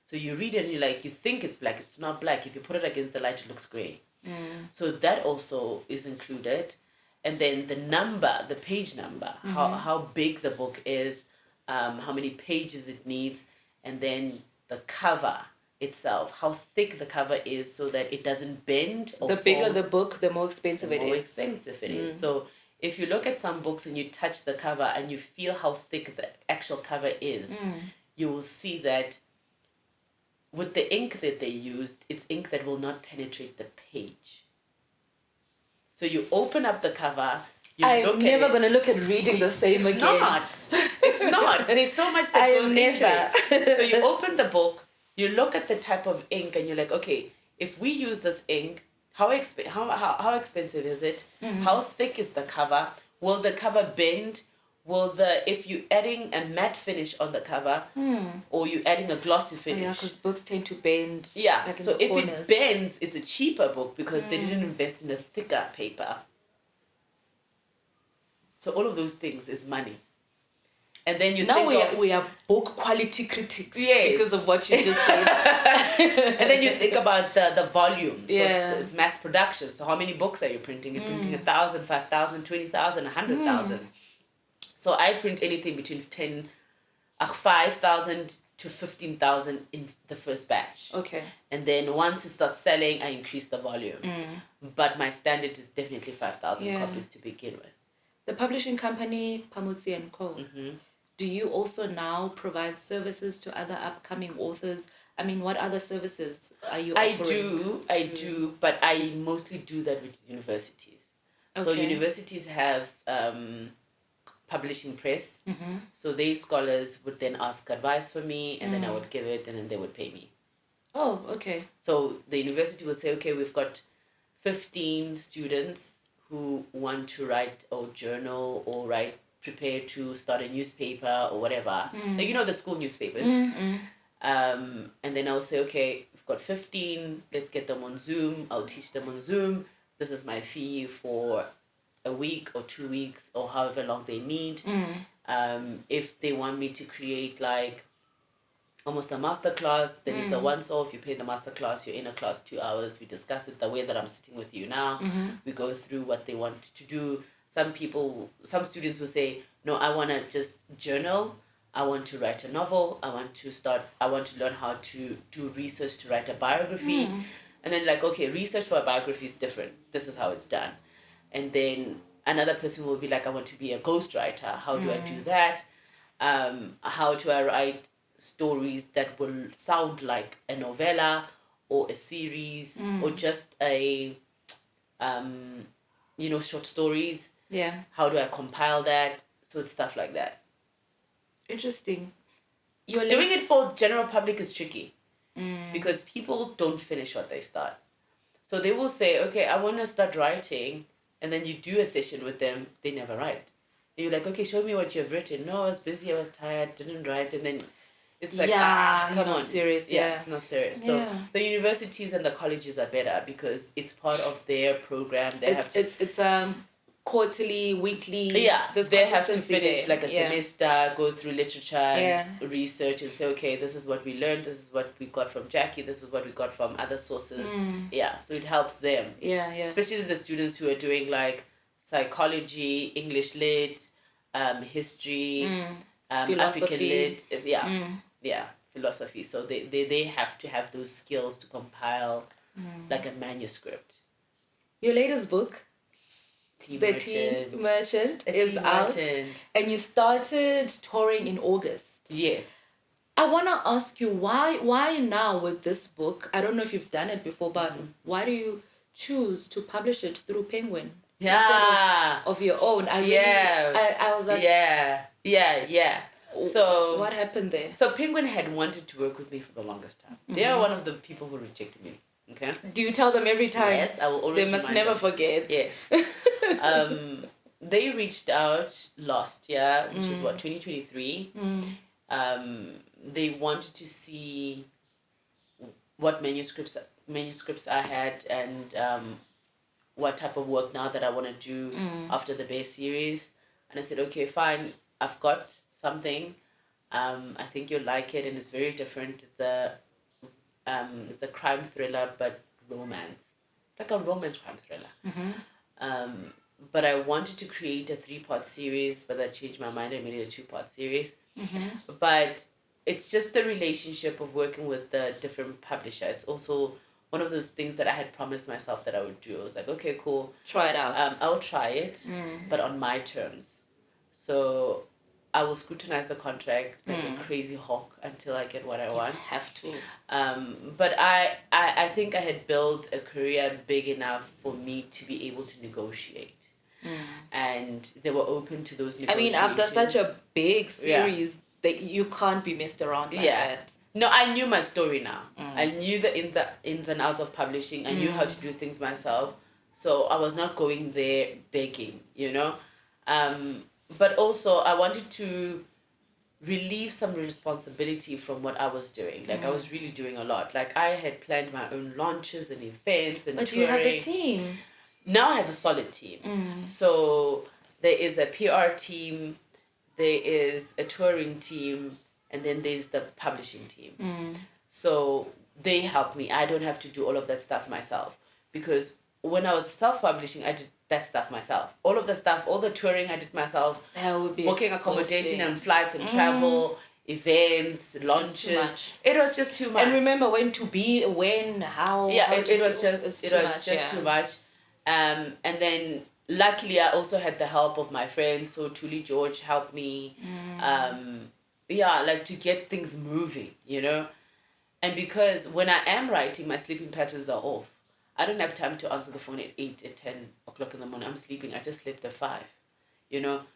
So you read it and you think it's black. It's not black. If you put it against the light, it looks gray. So that also is included. And then the page number, how big the book is, how many pages it needs, and then the cover itself, how thick the cover is so that it doesn't bend or the bigger the book, the more expensive it is. So if you look at some books and you touch the cover and you feel how thick the actual cover is, you will see that with the ink that they used, it's ink that will not penetrate the page. So you open up the cover. I'm never going to look at reading the same again. It's not. There's so much that goes into it. So you open the book, you look at the type of ink, and you're like, okay, if we use this ink, how expensive is it? How thick is the cover? Will the cover bend? If you're adding a matte finish on the cover, or you're adding a glossy finish? Yeah, because books tend to bend. Yeah, so if it bends, it's a cheaper book because they didn't invest in a thicker paper. So all of those things is money. And then we are book quality critics because of what you just said. And then you think about the volume. So it's mass production. So how many books are you printing? You're printing 1,000, 5,000, 20,000, 100,000. So I print anything between 5,000 to 15,000 in the first batch. Okay. And then once it starts selling, I increase the volume. But my standard is definitely 5,000 copies to begin with. The publishing company, Phamotse & Co. Do you also now provide services to other upcoming authors? I mean, what other services are you offering? I do, but I mostly do that with universities. Okay. So universities have publishing press. So they scholars would then ask advice for me, and then I would give it, and then they would pay me. Oh, okay. So the university would say, okay, we've got 15 students who want to write a journal or prepare to start a newspaper or whatever. Like, the school newspapers. And then I'll say, okay, we've got 15, let's get them on Zoom. I'll teach them on Zoom. This is my fee for a week or 2 weeks or however long they need. If they want me to create like almost a master class. Then it's a once-off. You pay the master class. You're in a class 2 hours. We discuss it the way that I'm sitting with you now. We go through what they want to do. Some students will say, no, I want to just journal. I want to write a novel. I want to learn how to do research to write a biography. And then like, okay, research for a biography is different. This is how it's done. And then another person will be like, I want to be a ghostwriter. How do I do that? How do I write stories that will sound like a novella or a series or just short stories? Yeah. How do I compile that? So it's stuff like that. Interesting. Doing it for general public is tricky because people don't finish what they start. So they will say, okay, I want to start writing, and then you do a session with them, they never write. And you're like, okay, show me what you've written. No, I was busy, I was tired, didn't write. And then it's like, come on. Serious, yeah. It's not serious. So the universities and the colleges are better because it's part of their program. It's quarterly, weekly. Yeah, they have to finish there. like a semester, go through literature and research and say, okay, this is what we learned, this is what we got from Jackie, this is what we got from other sources. Yeah, so it helps them. Yeah. Especially the students who are doing like psychology, English lit, history, African lit. Yeah, philosophy. So they have to have those skills to compile like a manuscript. Your latest book, Tea Merchant, is out, and you started touring in August. Yes. I want to ask you why now with this book? I don't know if you've done it before, but why do you choose to publish it through Penguin instead of your own? I was like, yeah. So what happened there? So Penguin had wanted to work with me for the longest time. They are one of the people who rejected me. Okay. Do you tell them every time? Yes, I will always. They must never forget. Yes. They reached out last year, which is 2023. They wanted to see what manuscripts I had and what type of work now that I want to do after the Bear series. And I said, okay, fine. I've got something. I think you'll like it, and it's very different. It's a crime thriller, but romance. Like a romance crime thriller. But I wanted to create a 3-part series, but I changed my mind. I made it a 2-part series. But it's just the relationship of working with the different publisher. It's also one of those things that I had promised myself that I would do. I was like, okay, cool. Try it out. I'll try it, but on my terms. So I will scrutinize the contract like a crazy hawk until I get what I want. Have to. But I think I had built a career big enough for me to be able to negotiate. And they were open to those negotiations. I mean, after such a big series, that you can't be messed around like that. No, I knew my story now. I knew the ins and outs of publishing. I knew how to do things myself. So I was not going there begging, But also, I wanted to relieve some responsibility from what I was doing. Like, I was really doing a lot. Like, I had planned my own launches and events and touring. But you have a team. Now I have a solid team. So there is a PR team, there is a touring team, and then there's the publishing team. So they help me. I don't have to do all of that stuff myself. Because when I was self-publishing, I did that stuff myself. All of the stuff, all the touring I did myself. That would be booking accommodation and flights and travel, events, launches. It was just too much. And remember how. Yeah, how it was just too much. And then luckily I also had the help of my friends. So Tuli George helped me. To get things moving, And because when I am writing, my sleeping patterns are off. I don't have time to answer the phone at 8, at 10 o'clock in the morning. I'm sleeping. I just slept at 5,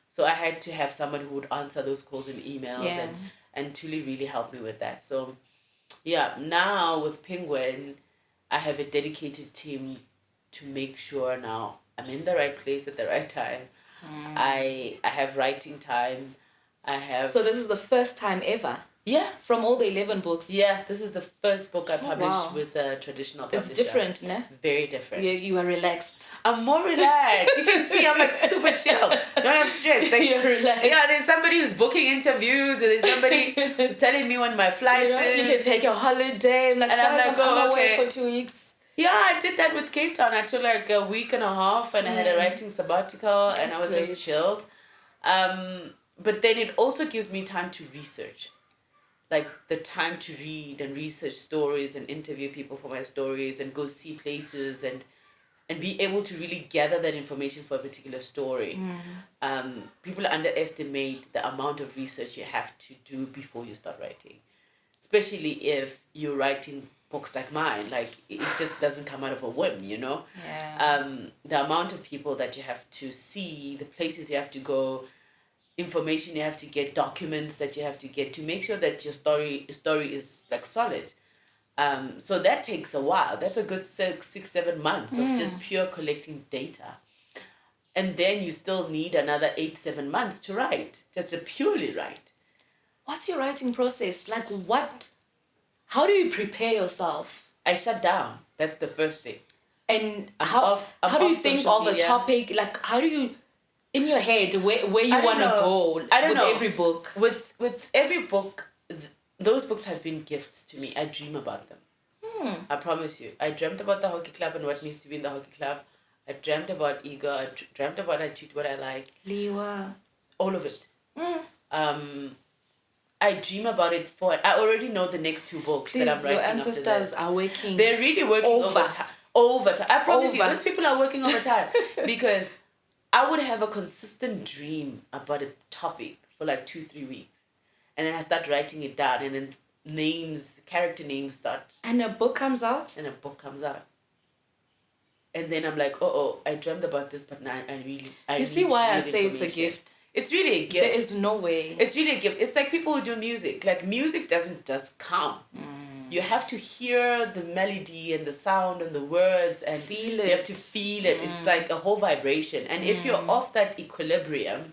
So I had to have someone who would answer those calls and emails and Tuli really helped me with that. So, now with Penguin, I have a dedicated team to make sure now I'm in the right place at the right time. I have writing time. I have... So this is the first time ever? Yeah. From all the 11 books. Yeah, this is the first book I published wow. with a traditional publisher. It's different, ne? Very different. Yeah, you are relaxed. I'm more relaxed. You can see I'm like super chill. Don't have stress. Like, You're relaxed. Yeah, there's somebody who's booking interviews, and there's somebody who's telling me when my flight is. You can take a holiday. I'm like, And I'm like, I'm away okay. for 2 weeks. Yeah, I did that with Cape Town. I took like a week and a half, and I had a writing sabbatical, and I was great. just chilled. But then it also gives me time to research. Like the time to read and research stories and interview people for my stories and go see places and be able to really gather that information for a particular story. People underestimate the amount of research you have to do before you start writing, especially if you're writing books like mine. Like it just doesn't come out of a whim, you know. Yeah. The amount of people that you have to see, the places you have to go, information you have to get, documents that you have to get to make sure that your story is like solid. So that takes a while. That's a good 6-7 months of just pure collecting data. And then you still need another 8-7 months to write, just to purely write. What's your writing process? Like how do you prepare yourself? I shut down. That's the first thing. And I'm how do you off think social of a media. topic? Like how do you, in your head, where you I don't want to know. go I don't with know. every book? With every book, those books have been gifts to me. I dream about them. I promise you. I dreamt about the hockey club and what needs to be in the hockey club. I dreamt about ego. I dreamt about I tweet what I like. Liwa. All of it. I dream about it I already know the next 2 books Please, that I'm writing your after ancestors this. are working. They're really working overtime. I promise you, Over. those people are working overtime because I would have a consistent dream about a topic for like 2-3 weeks, and then I start writing it down, and then character names start, And a book comes out. and a book comes out, and then I'm like, oh, I dreamt about this, but now I You see need why I real say it's a information. gift? It's really a gift. There is no way. It's really a gift. It's like people who do music. Like music doesn't just come. You have to hear the melody and the sound and the words and Feel you have to feel it. It's like a whole vibration. And if you're off that equilibrium,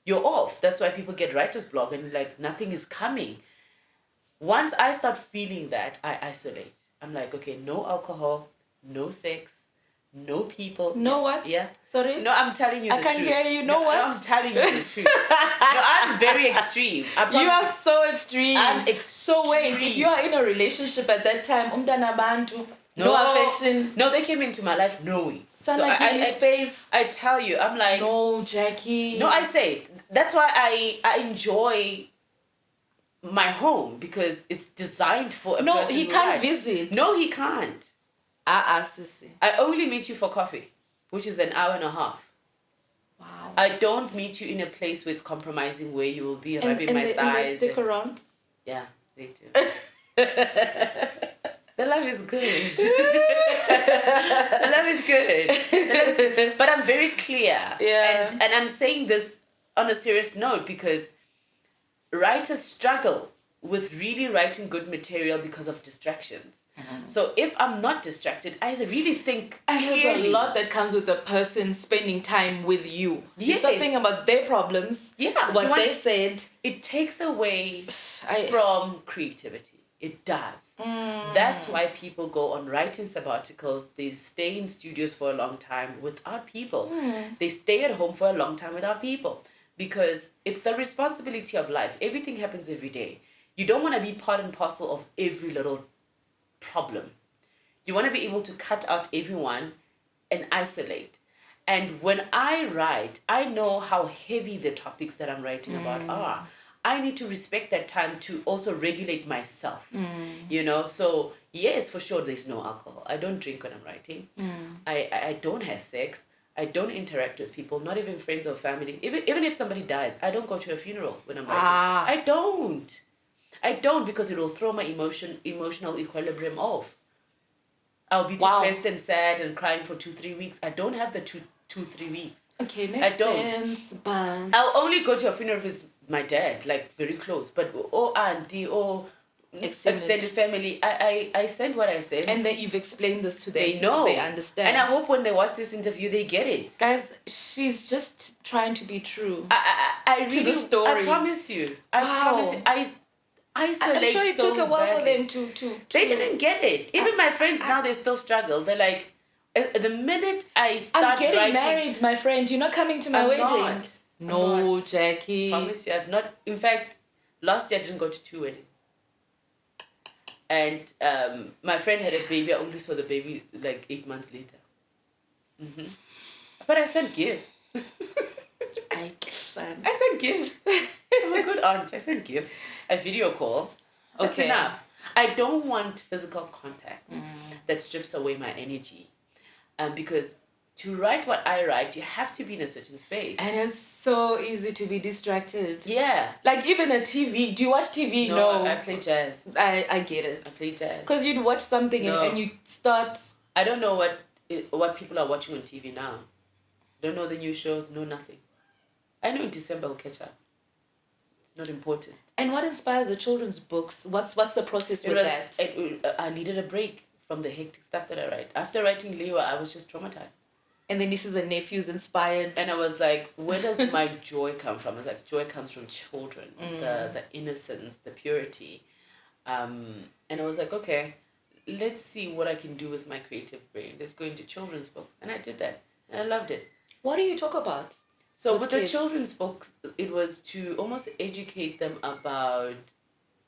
you're off. That's why people get writer's block and like nothing is coming. Once I start feeling that, I isolate. I'm like, okay, no alcohol, no sex, no people. Know what? Yeah. Sorry? No, I'm telling you I the can truth. hear you. Know what? I'm telling you the truth. No, I'm very extreme. I You promise are so extreme. I'm So wait, if extreme. you are in a relationship at that time, umntana bantu, no affection, No, they came into my life knowing. Sana give me space. I tell you, I'm like, No, Jackie. no, I say it. That's why I enjoy my home because it's designed for a No, person he who can't writes. visit. No, he can't. Sissy. I only meet you for coffee, which is an hour and a half. Wow. I don't meet you in a place where it's compromising, where you will be rubbing my and they thighs. stick around? Yeah, they do. The love is good. The love is good. The love is good. But I'm very clear. Yeah. And I'm saying this on a serious note because writers struggle with really writing good material because of distractions. So if I'm not distracted, I really think And there's clearly. a lot that comes with the person spending time with you. You Yes. start thinking about their problems, Yeah, what you want- they said. It takes away I- from creativity. It does. That's why people go on writing sabbaticals. They stay in studios for a long time without people. They stay at home for a long time without people because it's the responsibility of life. Everything happens every day. You don't want to be part and parcel of every little problem. You want to be able to cut out everyone and isolate. And when I write, I know how heavy the topics that I'm writing about are. I need to respect that time to also regulate myself. You know, so yes, for sure, there's no alcohol. I don't drink when I'm writing. I don't have sex. I don't interact with people, not even friends or family. Even if somebody dies, I don't go to a funeral when I'm writing. I don't because it will throw my emotional equilibrium off. I'll be depressed and sad and crying for 2-3 weeks. I don't have the 2-3 weeks. Okay, makes I don't. sense, but... I'll only go to a funeral if it's my dad, like very close. But auntie or extended family, I send what I send. And then you've explained this to them. They know. They understand. And I hope when they watch this interview, they get it. Guys, she's just trying to be true. I really, the story. I promise you. I Wow. promise you. isolate I'm sure it so took a while for badly. them to They didn't get it. Even my friends now, they still struggle. They're like, the minute I start I'm getting writing, married, my friend. You're not coming to my I'm wedding. not. No, Jackie. I promise you, I've not. In fact, last year I didn't go to 2 weddings. And my friend had a baby. I only saw the baby like 8 months later. Mm-hmm. But I sent gifts. I guess I sent gifts. I'm a good aunt. I sent gifts. A video call. That's Okay. enough. I don't want physical contact that strips away my energy. Because to write what I write, you have to be in a certain space. And it's so easy to be distracted. Yeah. Like even a TV. Do you watch TV? No. I play jazz. I get it. I play jazz. Because you'd watch something and you start... I don't know what people are watching on TV now. Don't know the new shows, know nothing. I know in December I'll catch up. It's not important. And what inspires the children's books? What's the process with that? I needed a break from the hectic stuff that I write. After writing Lewa, I was just traumatized. And then nieces and nephews inspired. And I was like, where does my joy come from? I was like, joy comes from children, the innocence, the purity. And I was like, okay, let's see what I can do with my creative brain. Let's go into children's books. And I did that. And I loved it. What do you talk about? So with the kids? children's books, it was to almost educate them about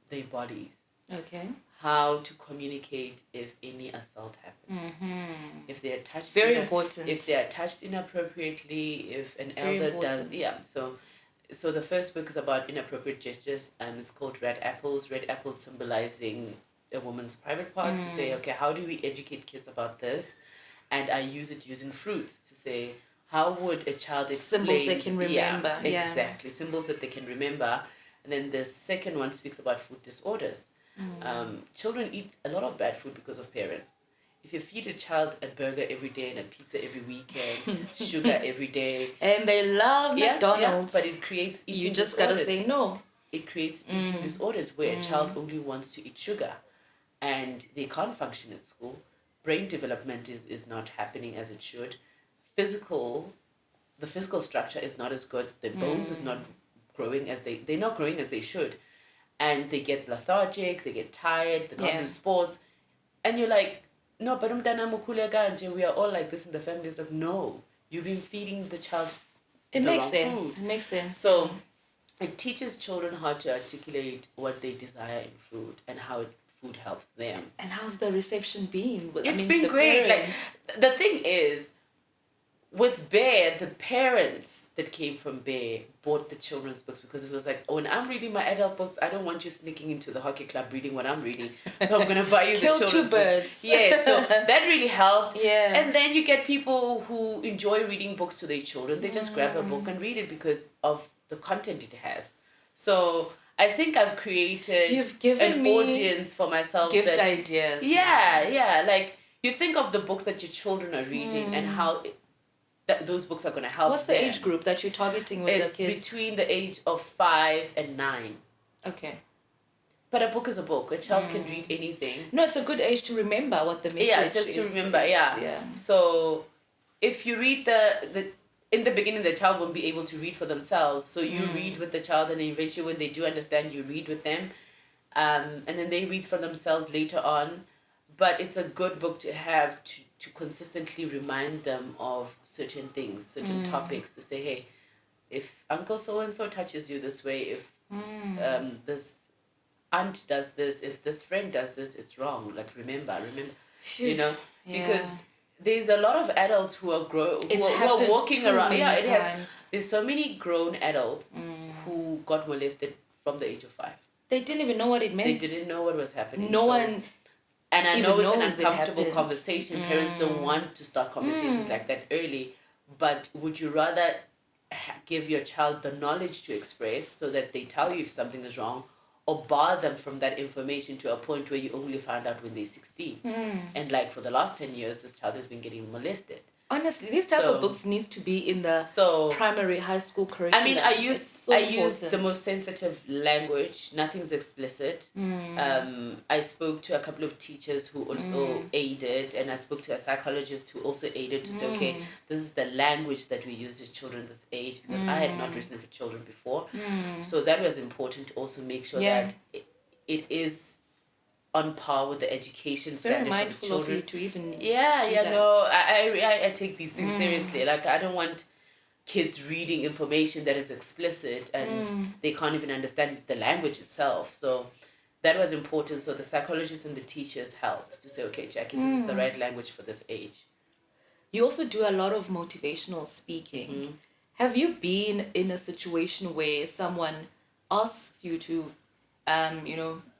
their bodies. Okay. How to communicate if any assault happens. Mm-hmm. If they are touched. Very important. If they are touched inappropriately, if an elder does. Yeah. So the first book is about inappropriate gestures, and it's called Red Apples. Red apples symbolizing a woman's private parts, to say, okay, how do we educate kids about this? And I use it using fruits to say, how would a child explain... Symbols they can remember. Yeah, exactly. Symbols that they can remember. And then the second one speaks about food disorders. Children eat a lot of bad food because of parents. If you feed a child a burger every day and a pizza every weekend, sugar every day... And they love McDonald's. Yeah, but it creates eating You just disorders. gotta say no. It creates eating disorders where a child only wants to eat sugar and they can't function at school. Brain development is not happening as it should. The physical structure is not as good. The bones is not growing they're not growing as they should. And they get lethargic, they get tired, they can't do sports. And you're like, no, but we are all like this in the family. It's like, no, you've been feeding the child It the makes wrong sense. food. It makes sense. So it teaches children how to articulate what they desire in food and how food helps them. And how's the reception been? It's been great. Parents. Like, the thing is, with Bear, the parents that came from Bear bought the children's books because it was like, when I'm reading my adult books, I don't want you sneaking into the hockey club reading what I'm reading. So I'm going to buy you the children's Kill two birds. books. Yeah, so that really helped. Yeah. And then you get people who enjoy reading books to their children. They just grab a book and read it because of the content it has. So I think I've created an audience for myself. Gift ideas. Yeah. Like, you think of the books that your children are reading and how those books are going to help. What's the age group that you're targeting with the kids? It's between the age of 5 and 9. Okay. But a book is a book. A child can read anything. No, it's a good age to remember what the message is. Yeah, just to remember, yeah. So if you read in the beginning, the child won't be able to read for themselves. So you read with the child, and eventually when they do understand, you read with them. And then they read for themselves later on. But it's a good book to have to consistently remind them of certain things, certain topics, to say, hey, if Uncle so-and-so touches you this way, if this aunt does this, if this friend does this, it's wrong. Like, remember, because there's a lot of adults who are walking around. Yeah, it has. There's so many grown adults who got molested from the age of 5. They didn't even know what it meant. They didn't know what was happening. No one. And I know it's an uncomfortable it conversation. Parents don't want to start conversations like that early. But would you rather give your child the knowledge to express so that they tell you if something is wrong, or bar them from that information to a point where you only find out when they're 16? And like, for the last 10 years, this child has been getting molested. Honestly, this type of books needs to be in the primary, high school curriculum. I mean, I used the most sensitive language. Nothing's explicit. I spoke to a couple of teachers who also aided, and I spoke to a psychologist who also aided to say, okay, this is the language that we use with children this age, because I had not written for children before. So that was important to also make sure that it is on par with the education Very standard mindful for the children. of you to even do No, that. I take these things seriously. Like, I don't want kids reading information that is explicit and they can't even understand the language itself. So that was important. So the psychologists and the teachers helped to say, okay, Jackie, this is the right language for this age. You also do a lot of motivational speaking. Have you been in a situation where someone asks you to,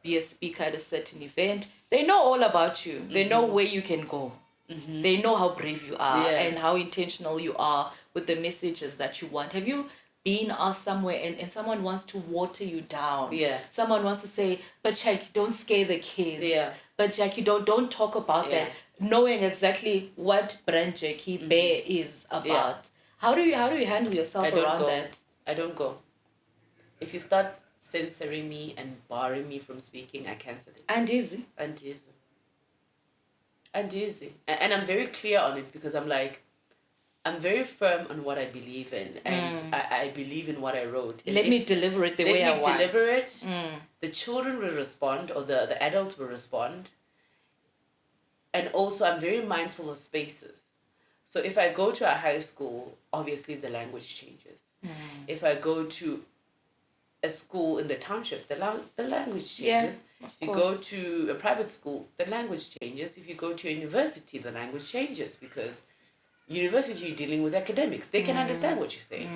be a speaker at a certain event? They know all about you. They know where you can go. They know how brave you are and how intentional you are with the messages that you want. Have you been asked somewhere and someone wants to water you down? Someone wants to say, but Jackie, don't scare the kids. But Jackie, don't talk about that. Knowing exactly what brand Jackie Bear is about. How do you handle yourself around that? I don't go. If you start censoring me and barring me from speaking, I cancel it. And easy. And I'm very clear on it, because I'm very firm on what I believe in, and I believe in what I wrote. And let me deliver it the way I want. Let me deliver it. The children will respond, or the adults will respond. And also, I'm very mindful of spaces. So if I go to a high school, obviously the language changes. If I go to a school in the township, the language changes. If you go to a private school, the language changes. If you go to a university, the language changes, because university, you're dealing with academics. They can understand what you're saying,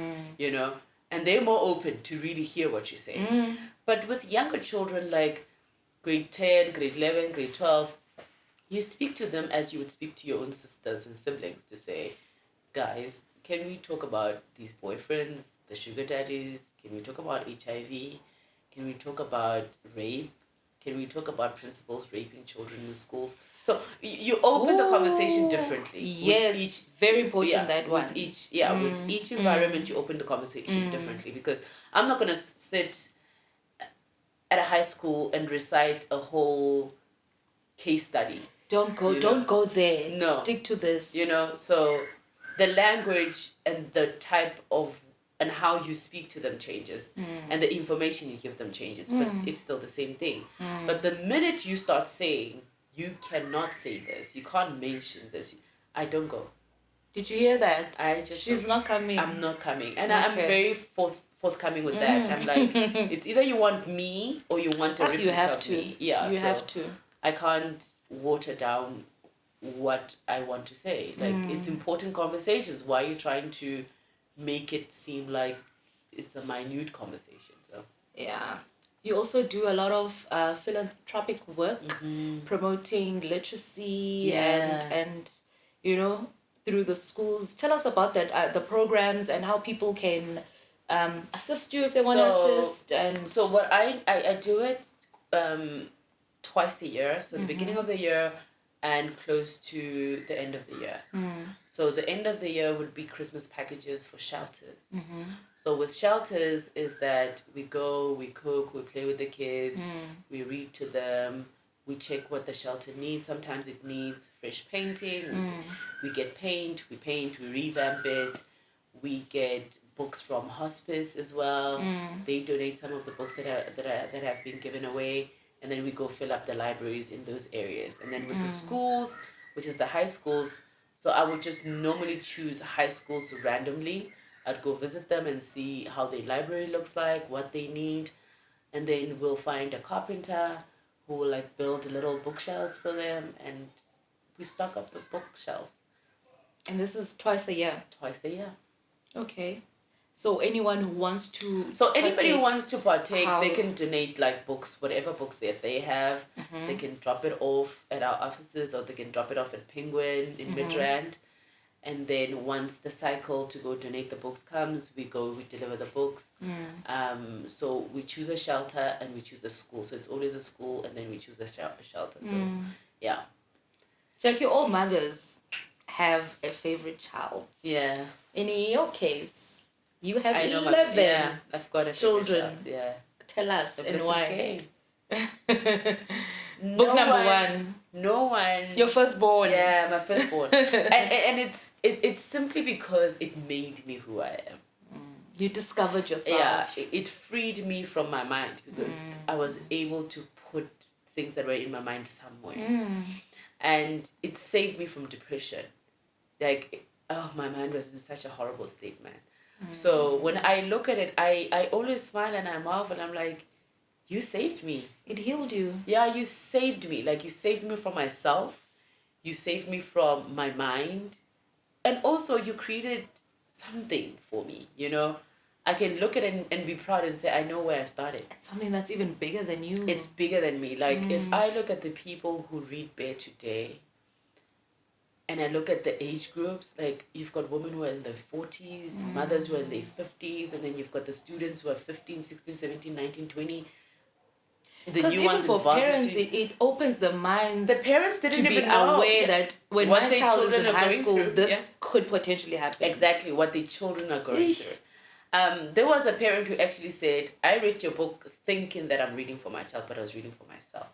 and they're more open to really hear what you're saying. But with younger children, like grade 10, grade 11, grade 12, you speak to them as you would speak to your own sisters and siblings, to say, guys, can we talk about these boyfriends, the sugar daddies? Can we talk about HIV? Can we talk about rape? Can we talk about principals raping children in schools? So you open the conversation differently. Yes, very important, that one. With each environment, you open the conversation differently, because I'm not going to sit at a high school and recite a whole case study. Don't go there. No. Stick to this. So the language and the type of and how you speak to them changes, and the information you give them changes, but it's still the same thing. But the minute you start saying, you cannot say this, you can't mention this, I don't go. Did you hear that? She's not coming. I'm not coming. And I'm very forthcoming with that. I'm like, it's either you want me or you want a replica of me. Yeah, you have to. I can't water down what I want to say. Like, it's important conversations. Why are you trying to make it seem like it's a minute conversation? So you also do a lot of philanthropic work, promoting literacy and through the schools. Tell us about that, the programs, and how people can assist you if they want to assist. And so what I do it twice a year, so the beginning of the year and close to the end of the year. So the end of the year would be Christmas packages for shelters. So with shelters is that we go, we cook, we play with the kids, we read to them, we check what the shelter needs. Sometimes it needs fresh painting. We get paint, we revamp it. We get books from hospice as well. They donate some of the books that have been given away. And then we go fill up the libraries in those areas. And then with the schools, which is the high schools, so I would just normally choose high schools randomly. I'd go visit them and see how their library looks like, what they need. And then we'll find a carpenter who will build little bookshelves for them, and we stock up the bookshelves. And this is twice a year? Twice a year. Okay. So anyone who wants to anybody who wants to partake, they can donate books, whatever books that they have. They can drop it off at our offices, or they can drop it off at Penguin in Midrand. And then once the cycle to go donate the books comes, we deliver the books. So we choose a shelter and we choose a school. So it's always a school, and then we choose a shelter. So yeah. Jackie, all mothers have a favorite child. Yeah. In your case, you have 11 I've got a children. Yeah. Tell us and why. Book number one. No one. Your firstborn. Yeah, my firstborn. and it's simply because it made me who I am. You discovered yourself. Yeah, it freed me from my mind, because I was able to put things that were in my mind somewhere. And it saved me from depression. Like, oh, my mind was in such a horrible state, man. So when I look at it, I always smile and I marvel. I'm like, you saved me. It healed you. Yeah, you saved me. Like, you saved me from myself. You saved me from my mind. And also, you created something for me, you know? I can look at it and be proud and say, I know where I started. It's something that's even bigger than you. It's bigger than me. Like, if I look at the people who read Bear today, and I look at the age groups, like, you've got women who are in their 40s, mothers who are in their 50s, and then you've got the students who are 15, 16, 17, 19, 20. The new even ones for in varsity. parents, it opens the minds. The parents didn't to even be know aware that when what my their child is in children are high going school, through. this could potentially happen. Exactly what the children are going through. There was a parent who actually said, I read your book thinking that I'm reading for my child, but I was reading for myself.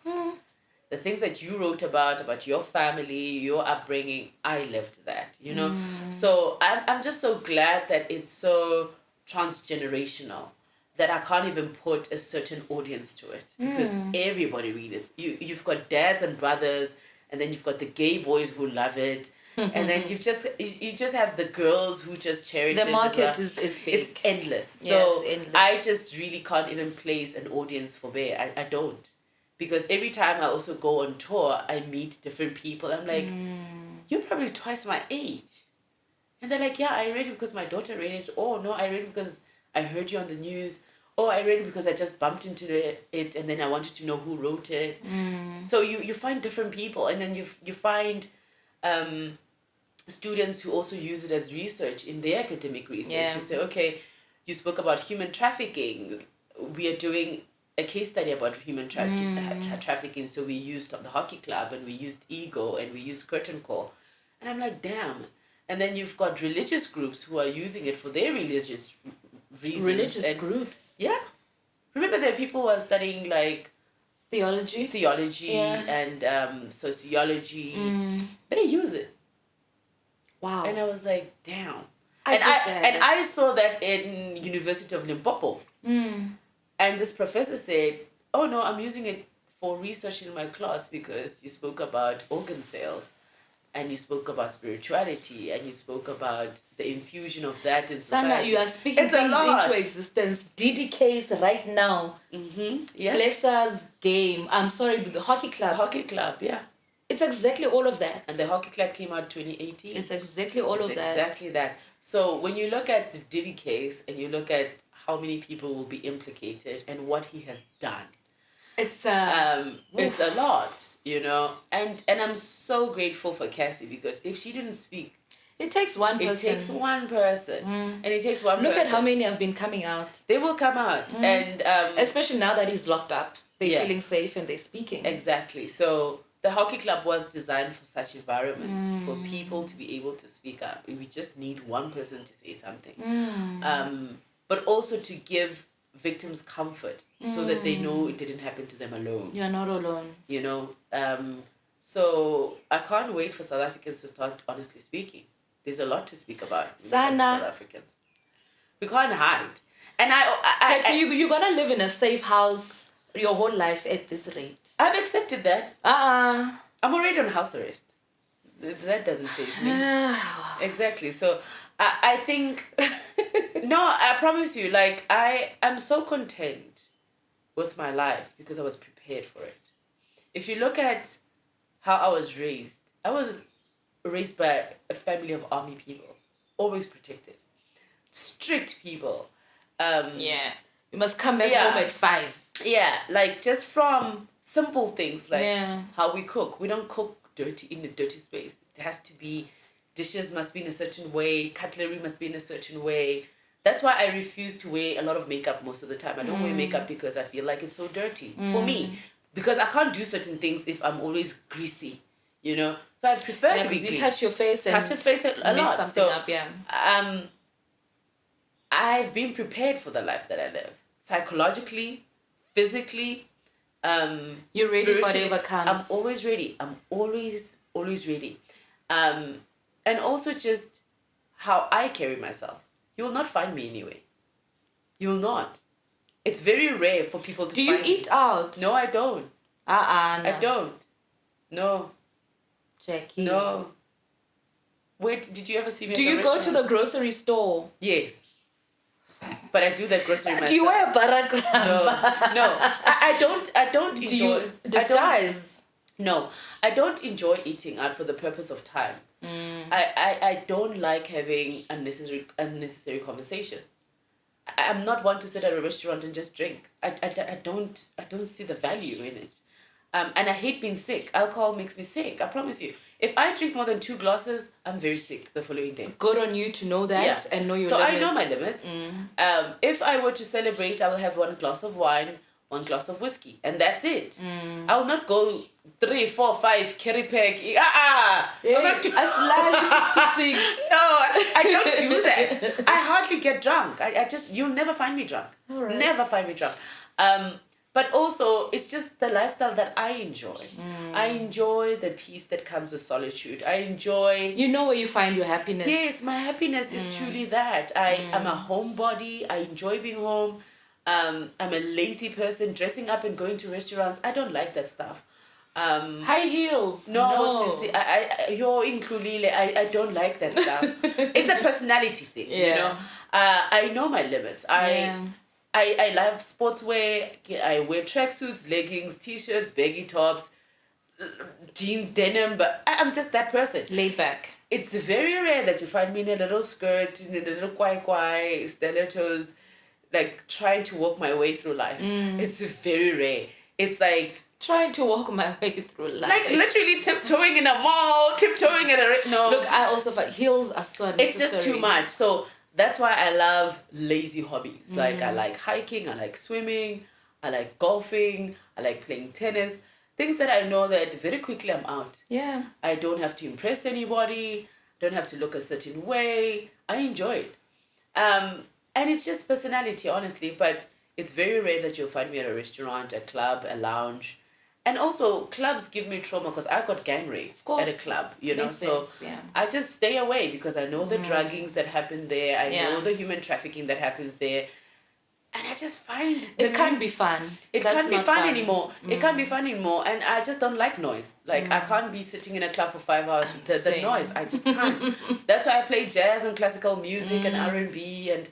The things that you wrote about your family, your upbringing, I lived that, you know? So I'm just so glad that it's so transgenerational that I can't even put a certain audience to it because everybody reads it. You've got dads and brothers, and then you've got the gay boys who love it. And then you just have the girls who just cherish it. The market as well. is big. It's endless. Yeah, So it's endless. I just really can't even place an audience for Bear. I don't. Because every time I also go on tour, I meet different people. I'm like, you're probably twice my age. And they're like, yeah, I read it because my daughter read it. Oh, no, I read it because I heard you on the news. Oh, I read it because I just bumped into it and then I wanted to know who wrote it. So you find different people, and then you find students who also use it as research in their academic research. Yeah. You say, okay, you spoke about human trafficking. We are doing a case study about human trafficking. So we used the hockey club, and we used Ego, and we used Curtain Call. And I'm like, damn. And then you've got religious groups who are using it for their religious reasons. Religious groups. Yeah. Remember there are people who are studying like Theology. And sociology. They use it. Wow. And I was like, damn. I I saw that in University of Limpopo. And this professor said, oh no, I'm using it for research in my class because you spoke about organ sales, and you spoke about spirituality, and you spoke about the infusion of that in society. Sana, you are speaking things into existence. DDK's right now. Yeah. Blesser's game. I'm sorry, the hockey club. Hockey club, yeah. It's exactly all of that. And the hockey club came out 2018. It's exactly all of that. Exactly that. So when you look at the Diddy case and you look at how many people will be implicated and what he has done, it's a lot, you know. And I'm so grateful for Cassie, because if she didn't speak, it takes one person. It takes one person. And it takes one Look person. at how many have been coming out. They will come out. And especially now that he's locked up. They're feeling safe and they're speaking. Exactly. So the hockey club was designed for such environments, for people to be able to speak up. We just need one person to say something. But also to give victims comfort so that they know it didn't happen to them alone. You're not alone. You know? So I can't wait for South Africans to start honestly speaking. There's a lot to speak about in South Africans. We can't hide. And Jackie, you're going to live in a safe house your whole life at this rate. I've accepted that. I'm already on house arrest. That doesn't faze me. Exactly. So I think... No, I promise you, like, I am so content with my life because I was prepared for it. If you look at how I was raised by a family of army people, always protected, strict people. You must come back home at 5. Yeah, like just from simple things like how we cook. We don't cook dirty in a dirty space. It has to be, dishes must be in a certain way, cutlery must be in a certain way. That's why I refuse to wear a lot of makeup most of the time. I don't wear makeup because I feel like it's so dirty for me. Because I can't do certain things if I'm always greasy, you know. So I prefer to be clean. You touch your face and a lot. Something up, I've been prepared for the life that I live. Psychologically, physically, you're ready for whatever comes. I'm always ready. I'm always ready. And also just how I carry myself. You will not find me anyway. You will not. It's very rare for people to find me. Do you eat out? No, I don't. No. I don't. No. Jackie. No. Wait, did you ever see me Do at the you go to restaurant? the grocery store? Yes. But I do that grocery myself. Do you wear a paragraph? No. I don't enjoy... Do you disguise? No. I don't enjoy eating out for the purpose of time. I don't like having unnecessary conversations. I'm not one to sit at a restaurant and just drink. I don't see the value in it. And I hate being sick. Alcohol makes me sick. I promise you. If I drink more than 2 glasses, I'm very sick the following day. Good on you to know that and know your so limits. I know my limits. If I were to celebrate, I will have 1 glass of wine, 1 glass of whiskey, and that's it. I will not go 3, 4, 5 carry pack. A slightly 6 to 6. No, I don't do that. I hardly get drunk. You'll never find me drunk. Right. Never find me drunk. But also, it's just the lifestyle that I enjoy. I enjoy the peace that comes with solitude. I enjoy... You know where you find your happiness. Yes, my happiness is truly that. I'm a homebody. I enjoy being home. I'm a lazy person. Dressing up and going to restaurants, I don't like that stuff. High heels. No. Sissy, you're including. I don't like that stuff. It's a personality thing, you know. I know my limits. I love sportswear. I wear tracksuits, leggings, t-shirts, baggy tops, jean denim, but I'm just that person. Laid back. It's very rare that you find me in a little skirt, in a little kwai, stilettos, like trying to walk my way through life. It's very rare. It's like... Trying to walk my way through life. Like literally tiptoeing in a mall, tiptoeing at a... No. Look, I also find heels are so unnecessary. It's just too much. So... That's why I love lazy hobbies. Like I like hiking, I like swimming, I like golfing, I like playing tennis. Things that I know that very quickly I'm out. Yeah. I don't have to impress anybody, don't have to look a certain way. I enjoy it. And it's just personality, honestly. But it's very rare that you'll find me at a restaurant, a club, a lounge. And also, clubs give me trauma because I got gang raped at a club, you know. Makes so sense, yeah. I just stay away because I know the druggings that happen there. I know the human trafficking that happens there. And I just find... It can't be fun. It can't be fun anymore. It can't be fun anymore. And I just don't like noise. Like, I can't be sitting in a club for 5 hours. The noise, I just can't. That's why I play jazz and classical music and R&B. And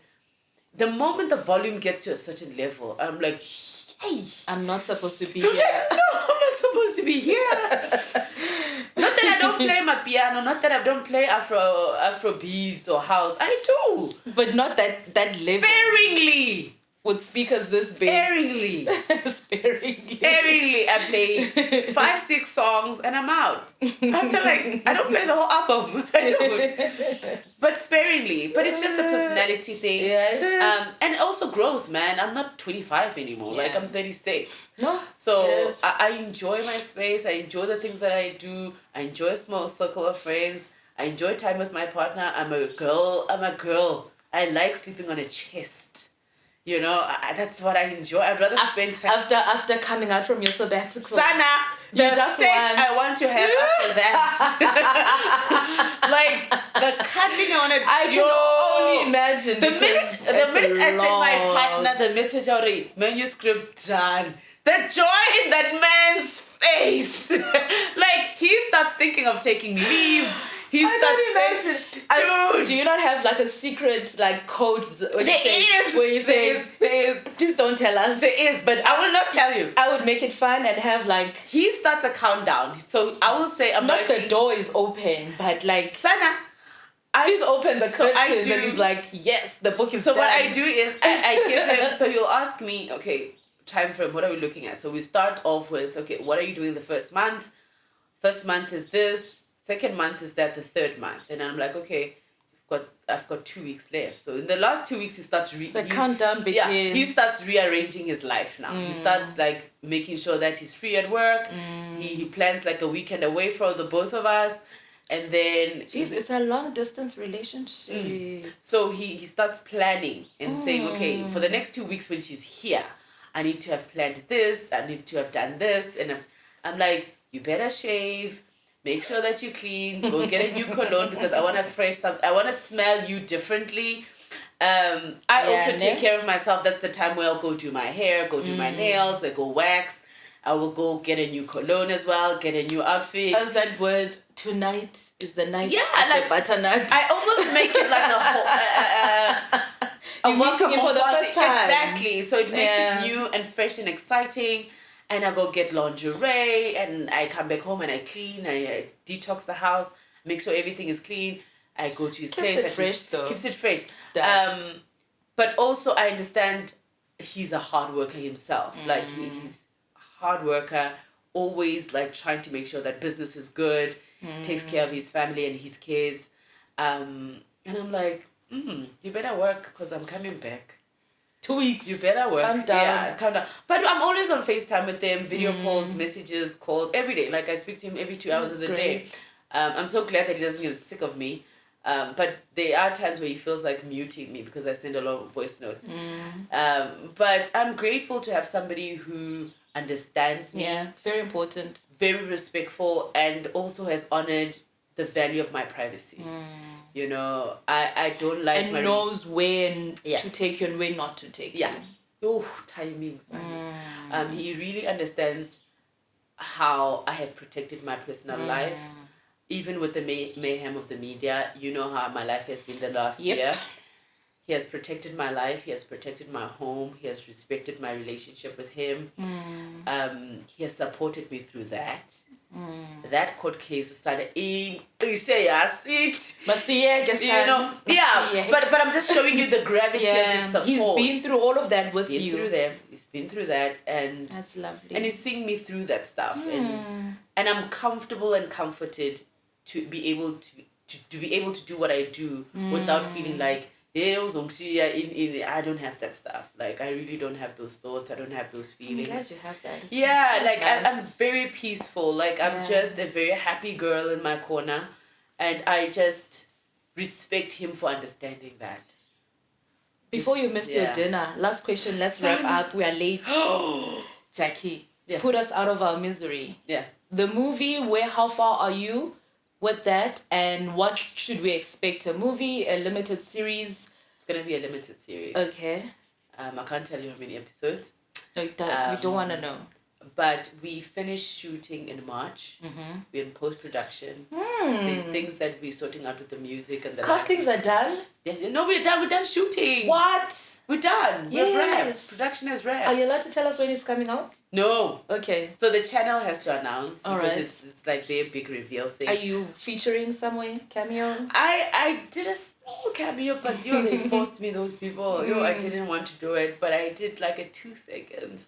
the moment the volume gets to a certain level, I'm like... Hey, I'm not supposed to be here. No, I'm not supposed to be here. Not that I don't play my piano, not that I don't play Afro beats or house. I do. But not that level. Sparingly. With speakers this big. Sparingly. Sparingly. I play 5, 6 songs and I'm out. After I don't play the whole album. I don't. But sparingly. But it's just a personality thing. Yeah, it is. And also growth, man. I'm not 25 anymore. Yeah. Like I'm 36. No. So I enjoy my space. I enjoy the things that I do. I enjoy a small circle of friends. I enjoy time with my partner. I'm a girl. I like sleeping on a chest. You know, that's what I enjoy. I'd rather spend time... After coming out from your sabbatical. Sana, the sex I want to have after that. Like, the cuddling I want to... I can only imagine. The minute I send my partner the message already, manuscript done, the joy in that man's face. Like, he starts thinking of taking leave. He starts imagine. Dude, do you not have like a secret like code where you say, there is. Please don't tell us. There is, but I will not tell you. I would make it fun and have like... He starts a countdown. So I will say... Not the door is open, but like... Sana, please open the curtains and he's like, yes, the book is done. So what I do is I give him... So you'll ask me, okay, time frame, what are we looking at? So we start off with, okay, what are you doing the first month? First month is this. Second month is that, the third month. And I'm like, okay, I've got 2 weeks left. So in the last 2 weeks, he starts... The countdown begins. Yeah, he starts rearranging his life now. He starts like making sure that he's free at work. He plans like a weekend away for the both of us. And then... Jeez, it's a long distance relationship. So he starts planning and saying, okay, for the next 2 weeks when she's here, I need to have planned this. I need to have done this. And I'm like, you better shave. Make sure that you clean. Go get a new cologne because I want to I want to smell you differently. I also take care of myself. That's the time where I'll go do my hair, go do my nails, I go wax. I will go get a new cologne as well, get a new outfit. How's that word? Tonight is the night Yeah, of like the butternut. I almost make it like a whole You're meeting it for the party. first time. Exactly. So it makes Yeah. it new and fresh and exciting. And I go get lingerie, and I come back home and I clean. I detox the house, make sure everything is clean. I go to his place. Keeps it fresh though. Keeps it fresh. Does. But also I understand he's a hard worker himself. Like he's a hard worker, always like trying to make sure that business is good, takes care of his family and his kids. And I'm like, you better work because I'm coming back. 2 weeks. You better work. Calm down. Yeah, calm down. But I'm always on FaceTime with them, video calls, messages, calls, every day. Like I speak to him every 2 hours of the day. I'm so glad that he doesn't get sick of me. But there are times where he feels like muting me because I send a lot of voice notes. But I'm grateful to have somebody who understands me. Yeah, very important. Very respectful, and also has honored the value of my privacy. You know, I don't like and knows when to take you and when not to take you. Oh, timings. He really understands how I have protected my personal life. Even with the mayhem of the media, you know how my life has been the last year. He has protected my life. He has protected my home. He has respected my relationship with him. He has supported me through that. That court case started in but I'm just showing you the gravity of his support. He's been through all of that with you. He's been through that, and that's lovely. And he's seeing me through that stuff, and I'm comfortable and comforted to be able to do what I do without feeling like I don't have that stuff. Like I really don't have those thoughts. I don't have those feelings. I'm glad you have that. I'm very peaceful. Like I'm just a very happy girl in my corner, and I just respect him for understanding that. Before you miss your dinner, last question. Let's wrap up. We are late. Jackie, put us out of our misery. Yeah. The movie. How far are you with that, and what should we expect? A movie, a limited series? It's gonna be a limited series. Okay. I can't tell you how many episodes. No, we don't want to know. But we finished shooting in March. We're in post-production. There's things that we're sorting out with the music and the castings are done. Yeah, no, we're done. We're done shooting. What? We're done. Yes. We're wrapped. Production is wrapped. Are you allowed to tell us when it's coming out? No. Okay. So the channel has to announce because right. it's like their big reveal thing. Are you featuring somewhere? Cameo? I did a small cameo, but they forced me, those people. I didn't want to do it, but I did like a 2 seconds.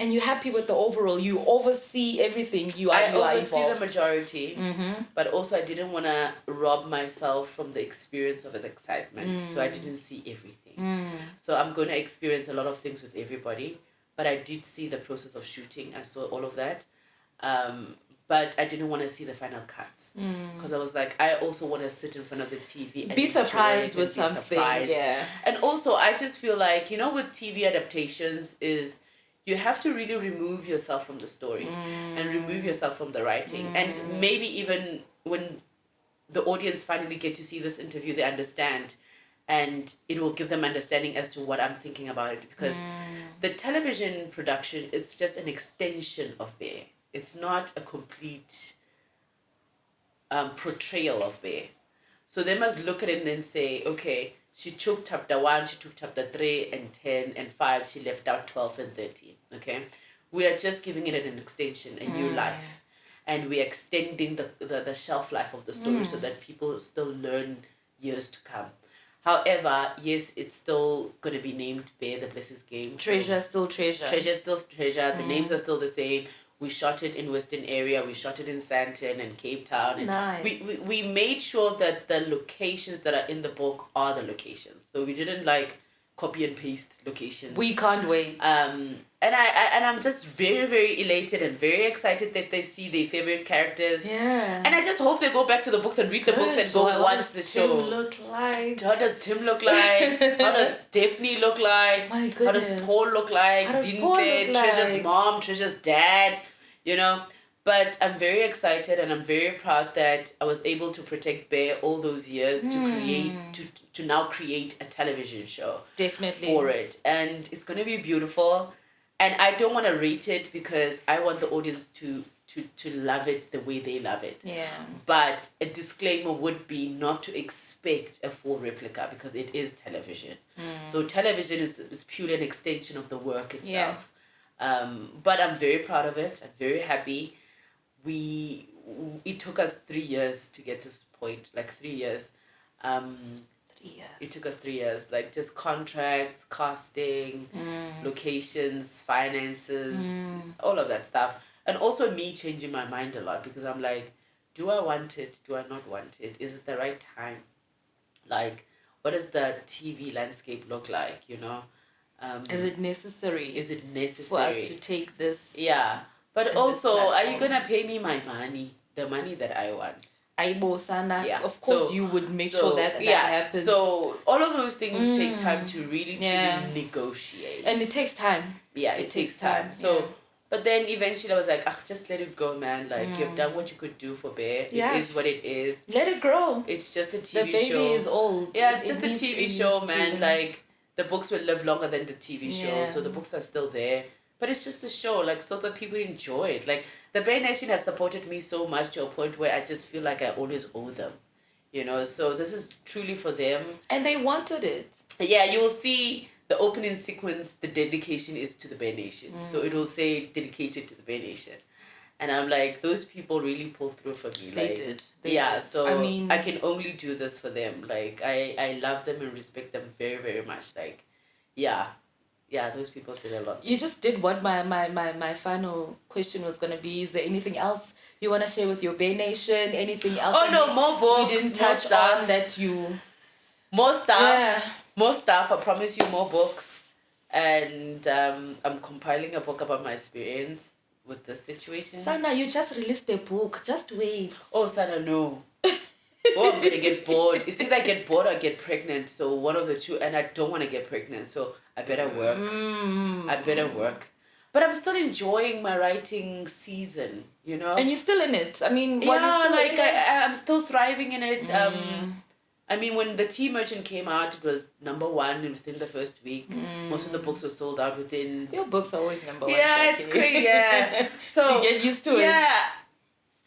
And you're happy with the overall? You oversee everything. I are oversee involved. the majority, but also I didn't want to rob myself from the experience of the excitement, so I didn't see everything. So I'm going to experience a lot of things with everybody, but I did see the process of shooting. I saw all of that, but I didn't want to see the final cuts because I was like, I also want to sit in front of the TV and be surprised with something. Yeah. And also, I just feel like, with TV adaptations is you have to really remove yourself from the story and remove yourself from the writing. And maybe even when the audience finally get to see this interview, they understand, and it will give them understanding as to what I'm thinking about it, because the television production, it's just an extension of Bear. It's not a complete portrayal of Bear. So they must look at it and then say, okay, she took chapter 1, she took chapter 3 and 10 and 5, she left out 12 and 13, okay? We are just giving it an extension, a new life. And we're extending the shelf life of the story so that people still learn years to come. However, yes, it's still going to be named Bear the Blessed Game. Treasure, still treasure. Treasure, still treasure. The names are still the same. We shot it in Western area. We shot it in Sandton and Cape Town. And nice. we made sure that the locations that are in the book are the locations. So we didn't copy and paste locations. We can't wait. And I'm just very, very elated and very excited that they see their favorite characters. Yeah. And I just hope they go back to the books and read the books and go watch the show. What does Tim look like? How does Tim look like? How does Daphne look like? My goodness. How does Paul look like? Dinte, Treasure's mom, Treasure's dad, But I'm very excited and I'm very proud that I was able to protect Bear all those years to now create a television show. Definitely. For it. And it's going to be beautiful. and I don't want to rate it because I want the audience to love it the way they love it. Yeah. But a disclaimer would be not to expect a full replica because it is television. So television is purely an extension of the work itself. But I'm very proud of it. I'm very happy. It took us 3 years to get to this point, like 3 years. 3 years. It took us 3 years, like just contracts, casting, locations, finances, all of that stuff. And also me changing my mind a lot because I'm like, do I want it? Do I not want it? Is it the right time? Like, what does the TV landscape look like, you know? Is it necessary? Is it necessary? For us to take this? Yeah. But also, are you going to pay me my money? The money that I want? Yeah. Of course, you would make sure that happens. So all of those things take time to really truly negotiate. And it takes time. Yeah, it takes time. So, but then eventually I was like, just let it go, man. Like, you've done what you could do for Bear. Yeah. It is what it is. Let it grow. It's just a TV show. The baby is old. Yeah, it's just a TV show, man. Like, the books will live longer than the TV show. So the books are still there. But it's just a show, like, so that people enjoy it. Like, the Bear Nation have supported me so much to a point where I just feel like I always owe them. You know, so this is truly for them. And they wanted it. Yeah, you will see the opening sequence, the dedication is to the Bear Nation. So it will say dedicated to the Bear Nation. And I'm like, those people really pulled through for me. They like, did. So I mean, I can only do this for them. Like, I love them and respect them very, very much. Like, yeah, those people did a lot. You just did what my final question was going to be. Is there anything else you want to share with your Bear Nation? Anything else? Oh, no, more books. You didn't touch on that you... More stuff. Yeah. More stuff. I promise you more books. And I'm compiling a book about my experience with the situation. Sana, you just released a book. Just wait. Oh, Sana, no. Oh, I'm going to get bored. It's either I get bored or I get pregnant. So one of the two. And I don't want to get pregnant. So I better work. But I'm still enjoying my writing season, you know? And you're still in it. I mean, I'm still thriving in it. I mean, when the Tea Merchant came out, it was #1 within the first week. Most of the books were sold out within... Your books are always #1. Yeah, it's great, yeah. So you get used to it. Yeah.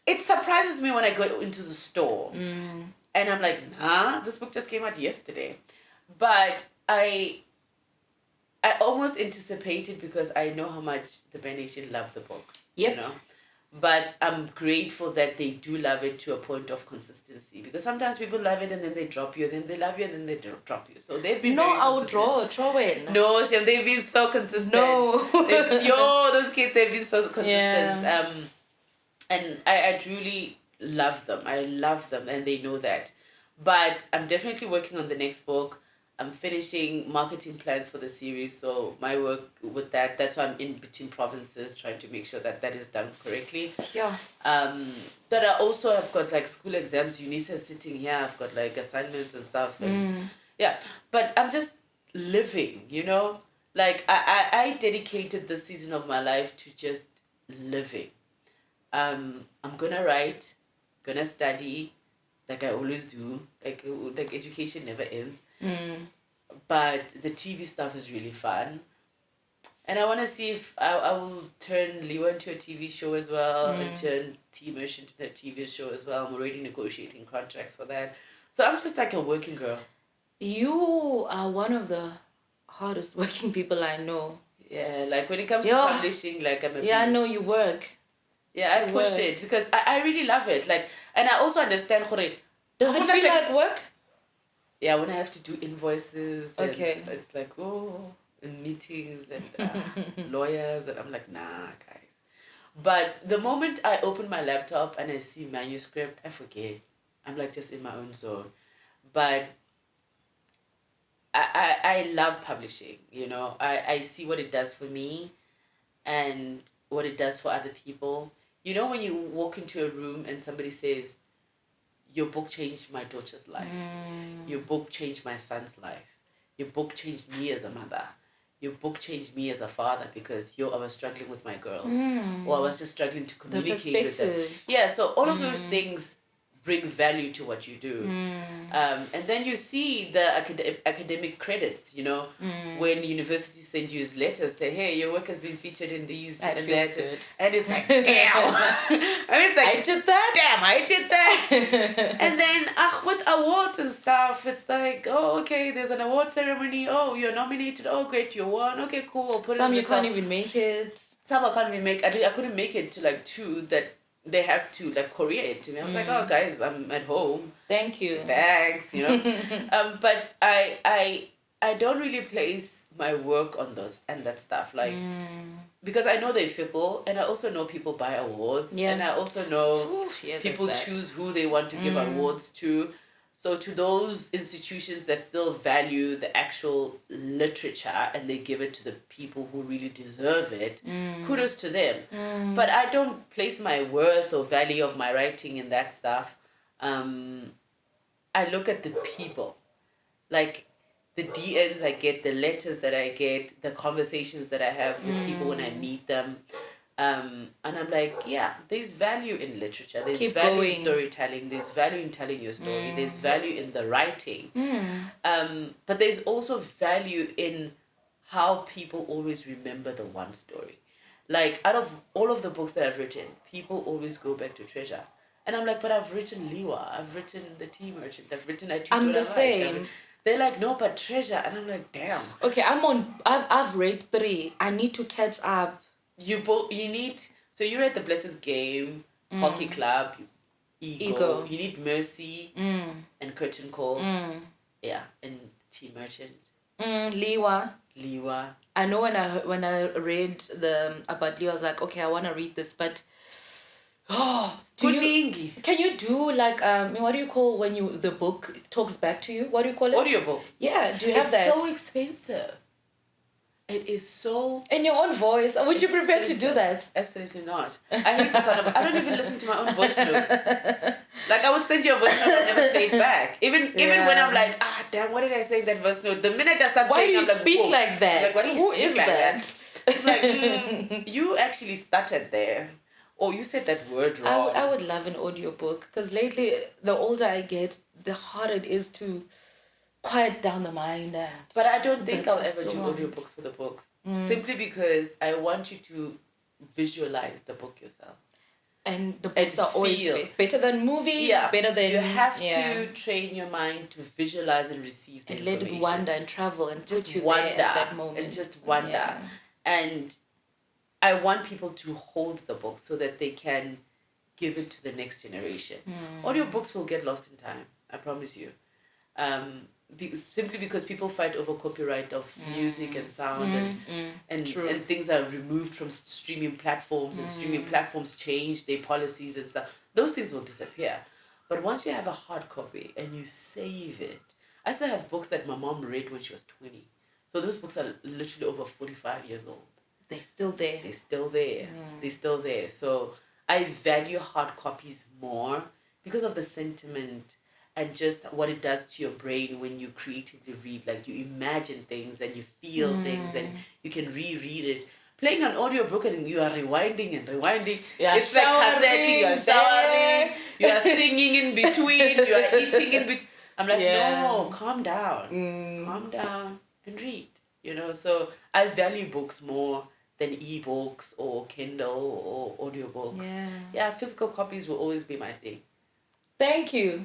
It surprises me when I go into the store. And I'm like, nah, this book just came out yesterday. But I almost anticipated because I know how much the Bear Nation love the books. Yep. You know? But I'm grateful that they do love it to a point of consistency. Because sometimes people love it and then they drop you, and then they love you and then they drop you. So they've been very consistent. throw in. No, Shem, they've been so consistent. No. Those kids, they've been so consistent. Yeah. And I truly love them. I love them and they know that. But I'm definitely working on the next book. I'm finishing marketing plans for the series, so my work with that's why I'm in between provinces trying to make sure that is done correctly. Yeah. But I also have got like school exams, Eunice's sitting here, I've got like assignments and stuff. And, yeah, but I'm just living, you know? Like I dedicated this season of my life to just living. I'm gonna write, gonna study, like I always do. Like education never ends. But the TV stuff is really fun. And I want to see if I will turn Leo into a TV show as well and turn T-Mish into the TV show as well. I'm already negotiating contracts for that. So I'm just like a working girl. You are one of the hardest working people I know. Yeah, like when it comes to publishing, like I'm a beast. I know you work. Yeah, I push it because I really love it. Like, and I also understand. Does it feel like work? Yeah, when I have to do invoices, okay, and it's like and meetings and lawyers, and I'm like, nah, guys. But the moment I open my laptop and I see manuscript, I forget. I'm like just in my own zone. But I love publishing. You know, I see what it does for me, and what it does for other people. You know, when you walk into a room and somebody says, your book changed my daughter's life. Your book changed my son's life. Your book changed me as a mother. Your book changed me as a father because I was struggling with my girls. Or I was just struggling to communicate with them. Yeah, so all of those things bring value to what you do. And then you see the academic credits, you know, when universities send you letters, say, hey, your work has been featured in these that and feels that. good. And it's like, damn. And it's like, I did that. Damn, I did that. And then with awards and stuff, it's like, oh, okay, there's an award ceremony. Oh, you're nominated. Oh, great, you won. Okay, cool. Put Some it you can't even make it. Some I can't even make. I couldn't make it to like 2 that they have to like courier it to me. I was like, oh guys, I'm at home. Thank you. Thanks, you know. But I don't really place my work on those and that stuff, like because I know they're fickle, and I also know people buy awards, and I also know people choose who they want to give awards to. So to those institutions that still value the actual literature and they give it to the people who really deserve it, kudos to them. But I don't place my worth or value of my writing in that stuff. I look at the people, like the DMs I get, the letters that I get, the conversations that I have with people when I meet them. And I'm like, yeah, there's value in literature. There's value in storytelling. There's value in telling your story. There's value in the writing. But there's also value in how people always remember the one story. Like, out of all of the books that I've written, people always go back to Treasure. And I'm like, but I've written Liwa. I've written The Tea Merchant. I've written I Treat I'm What the I Like. same. They're like, no, but Treasure. And I'm like, damn. Okay, I've read 3. I need to catch up. You need, so you read The Blessed Game, Hockey Club, Ego. You need Mercy and Curtain Call. Yeah, and Tea Merchant. Liwa. I know when I read about Liwa, I was like, okay, I want to read this, but can you do like what do you call when the book talks back to you? What do you call it? Audiobook. Yeah, do you have that? It's so expensive. It is so in your own voice. Would you prepare to do that? Absolutely not. I hate the sound of. I don't even listen to my own voice notes. Like, I would send you a voice note and never play it back. Even when I'm like, damn, what did I say in that voice note? The minute I start playing, I'm like, why do you speak like that? Like, why do you Who speak is like that? I'm like, you actually stuttered there. Or you said that word wrong. I would love an audiobook, because lately, the older I get, the harder it is to quiet down the mind. But I don't think I'll ever do audiobooks for the books. Simply because I want you to visualize the book yourself. And the books are always better than movies, better than... You have to train your mind to visualize and receive the information. Let it wander and travel and just put you wonder there at that moment. And just wonder. Yeah. And I want people to hold the book so that they can give it to the next generation. Audiobooks will get lost in time, I promise you. Simply because people fight over copyright of music and sound and things are removed from streaming platforms and streaming platforms change their policies and stuff. Those things will disappear. But once you have a hard copy and you save it, I still have books that my mom read when she was 20. So those books are literally over 45 years old. They're still there. They're still there. So I value hard copies more because of the sentiment and just what it does to your brain when you creatively read. Like, you imagine things and you feel things and you can reread it. Playing an audiobook and you are rewinding and rewinding. It's like cassetting, you are showering, you are singing in between, you are eating in between. I'm like, no, calm down. Calm down and read. You know, so I value books more than ebooks or Kindle or audiobooks. Yeah, physical copies will always be my thing. Thank you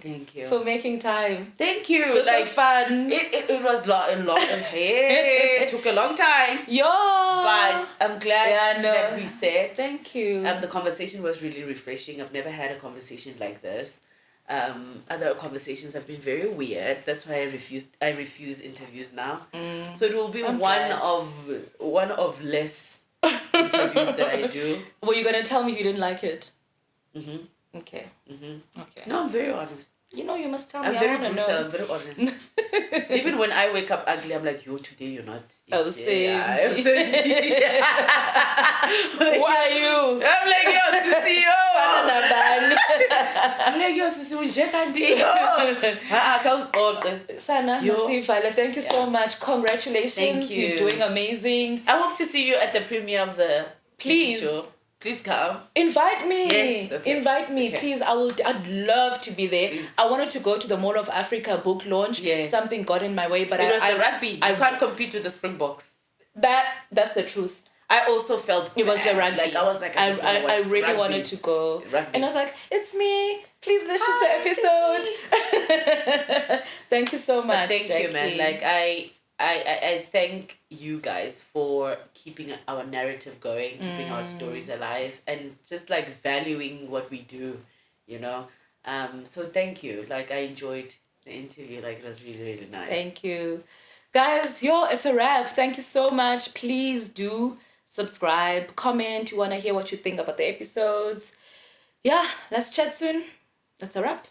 for making time. Thank you. This was fun. It was long. Hey, it took a long time. But I'm glad that we said. Thank you. The conversation was really refreshing. I've never had a conversation like this. Other conversations have been very weird. That's why I refuse interviews now. So it will be one of less interviews that I do. Were you gonna tell me if you didn't like it? Okay. Okay. No, I'm very honest. You know, you must tell me. I'm very brutal. I'm very honest. Even when I wake up ugly, I'm like, yo, today you're not. Same. Why are you? I'm like, yo, sissy, yo. I'm like, yo, sissy, Sana, Nasivala, thank you so much. Congratulations. Thank you. You're doing amazing. I hope to see you at the premiere of the Please. TV show. Please come. Invite me. Yes, okay. Invite me, Okay. please. I'd love to be there. Please. I wanted to go to the Mall of Africa book launch. Yes. Something got in my way, but It was the rugby. You I can't compete with the Springboks. That's the truth. I also felt It was the bad. rugby. Like I was like, I just want to watch I really rugby. wanted to go. Rugby. And I was like, it's me. Please listen to the episode. Thank you so much. But thank Jackie. you, man. Like I thank you guys for keeping our narrative going, keeping our stories alive, and just like valuing what we do, you know. So thank you. Like I enjoyed the interview. Like it was really, really nice. Thank you. Guys, it's a wrap. Thank you so much. Please do subscribe, comment. You want to hear what you think about the episodes. Yeah, let's chat soon. That's a wrap.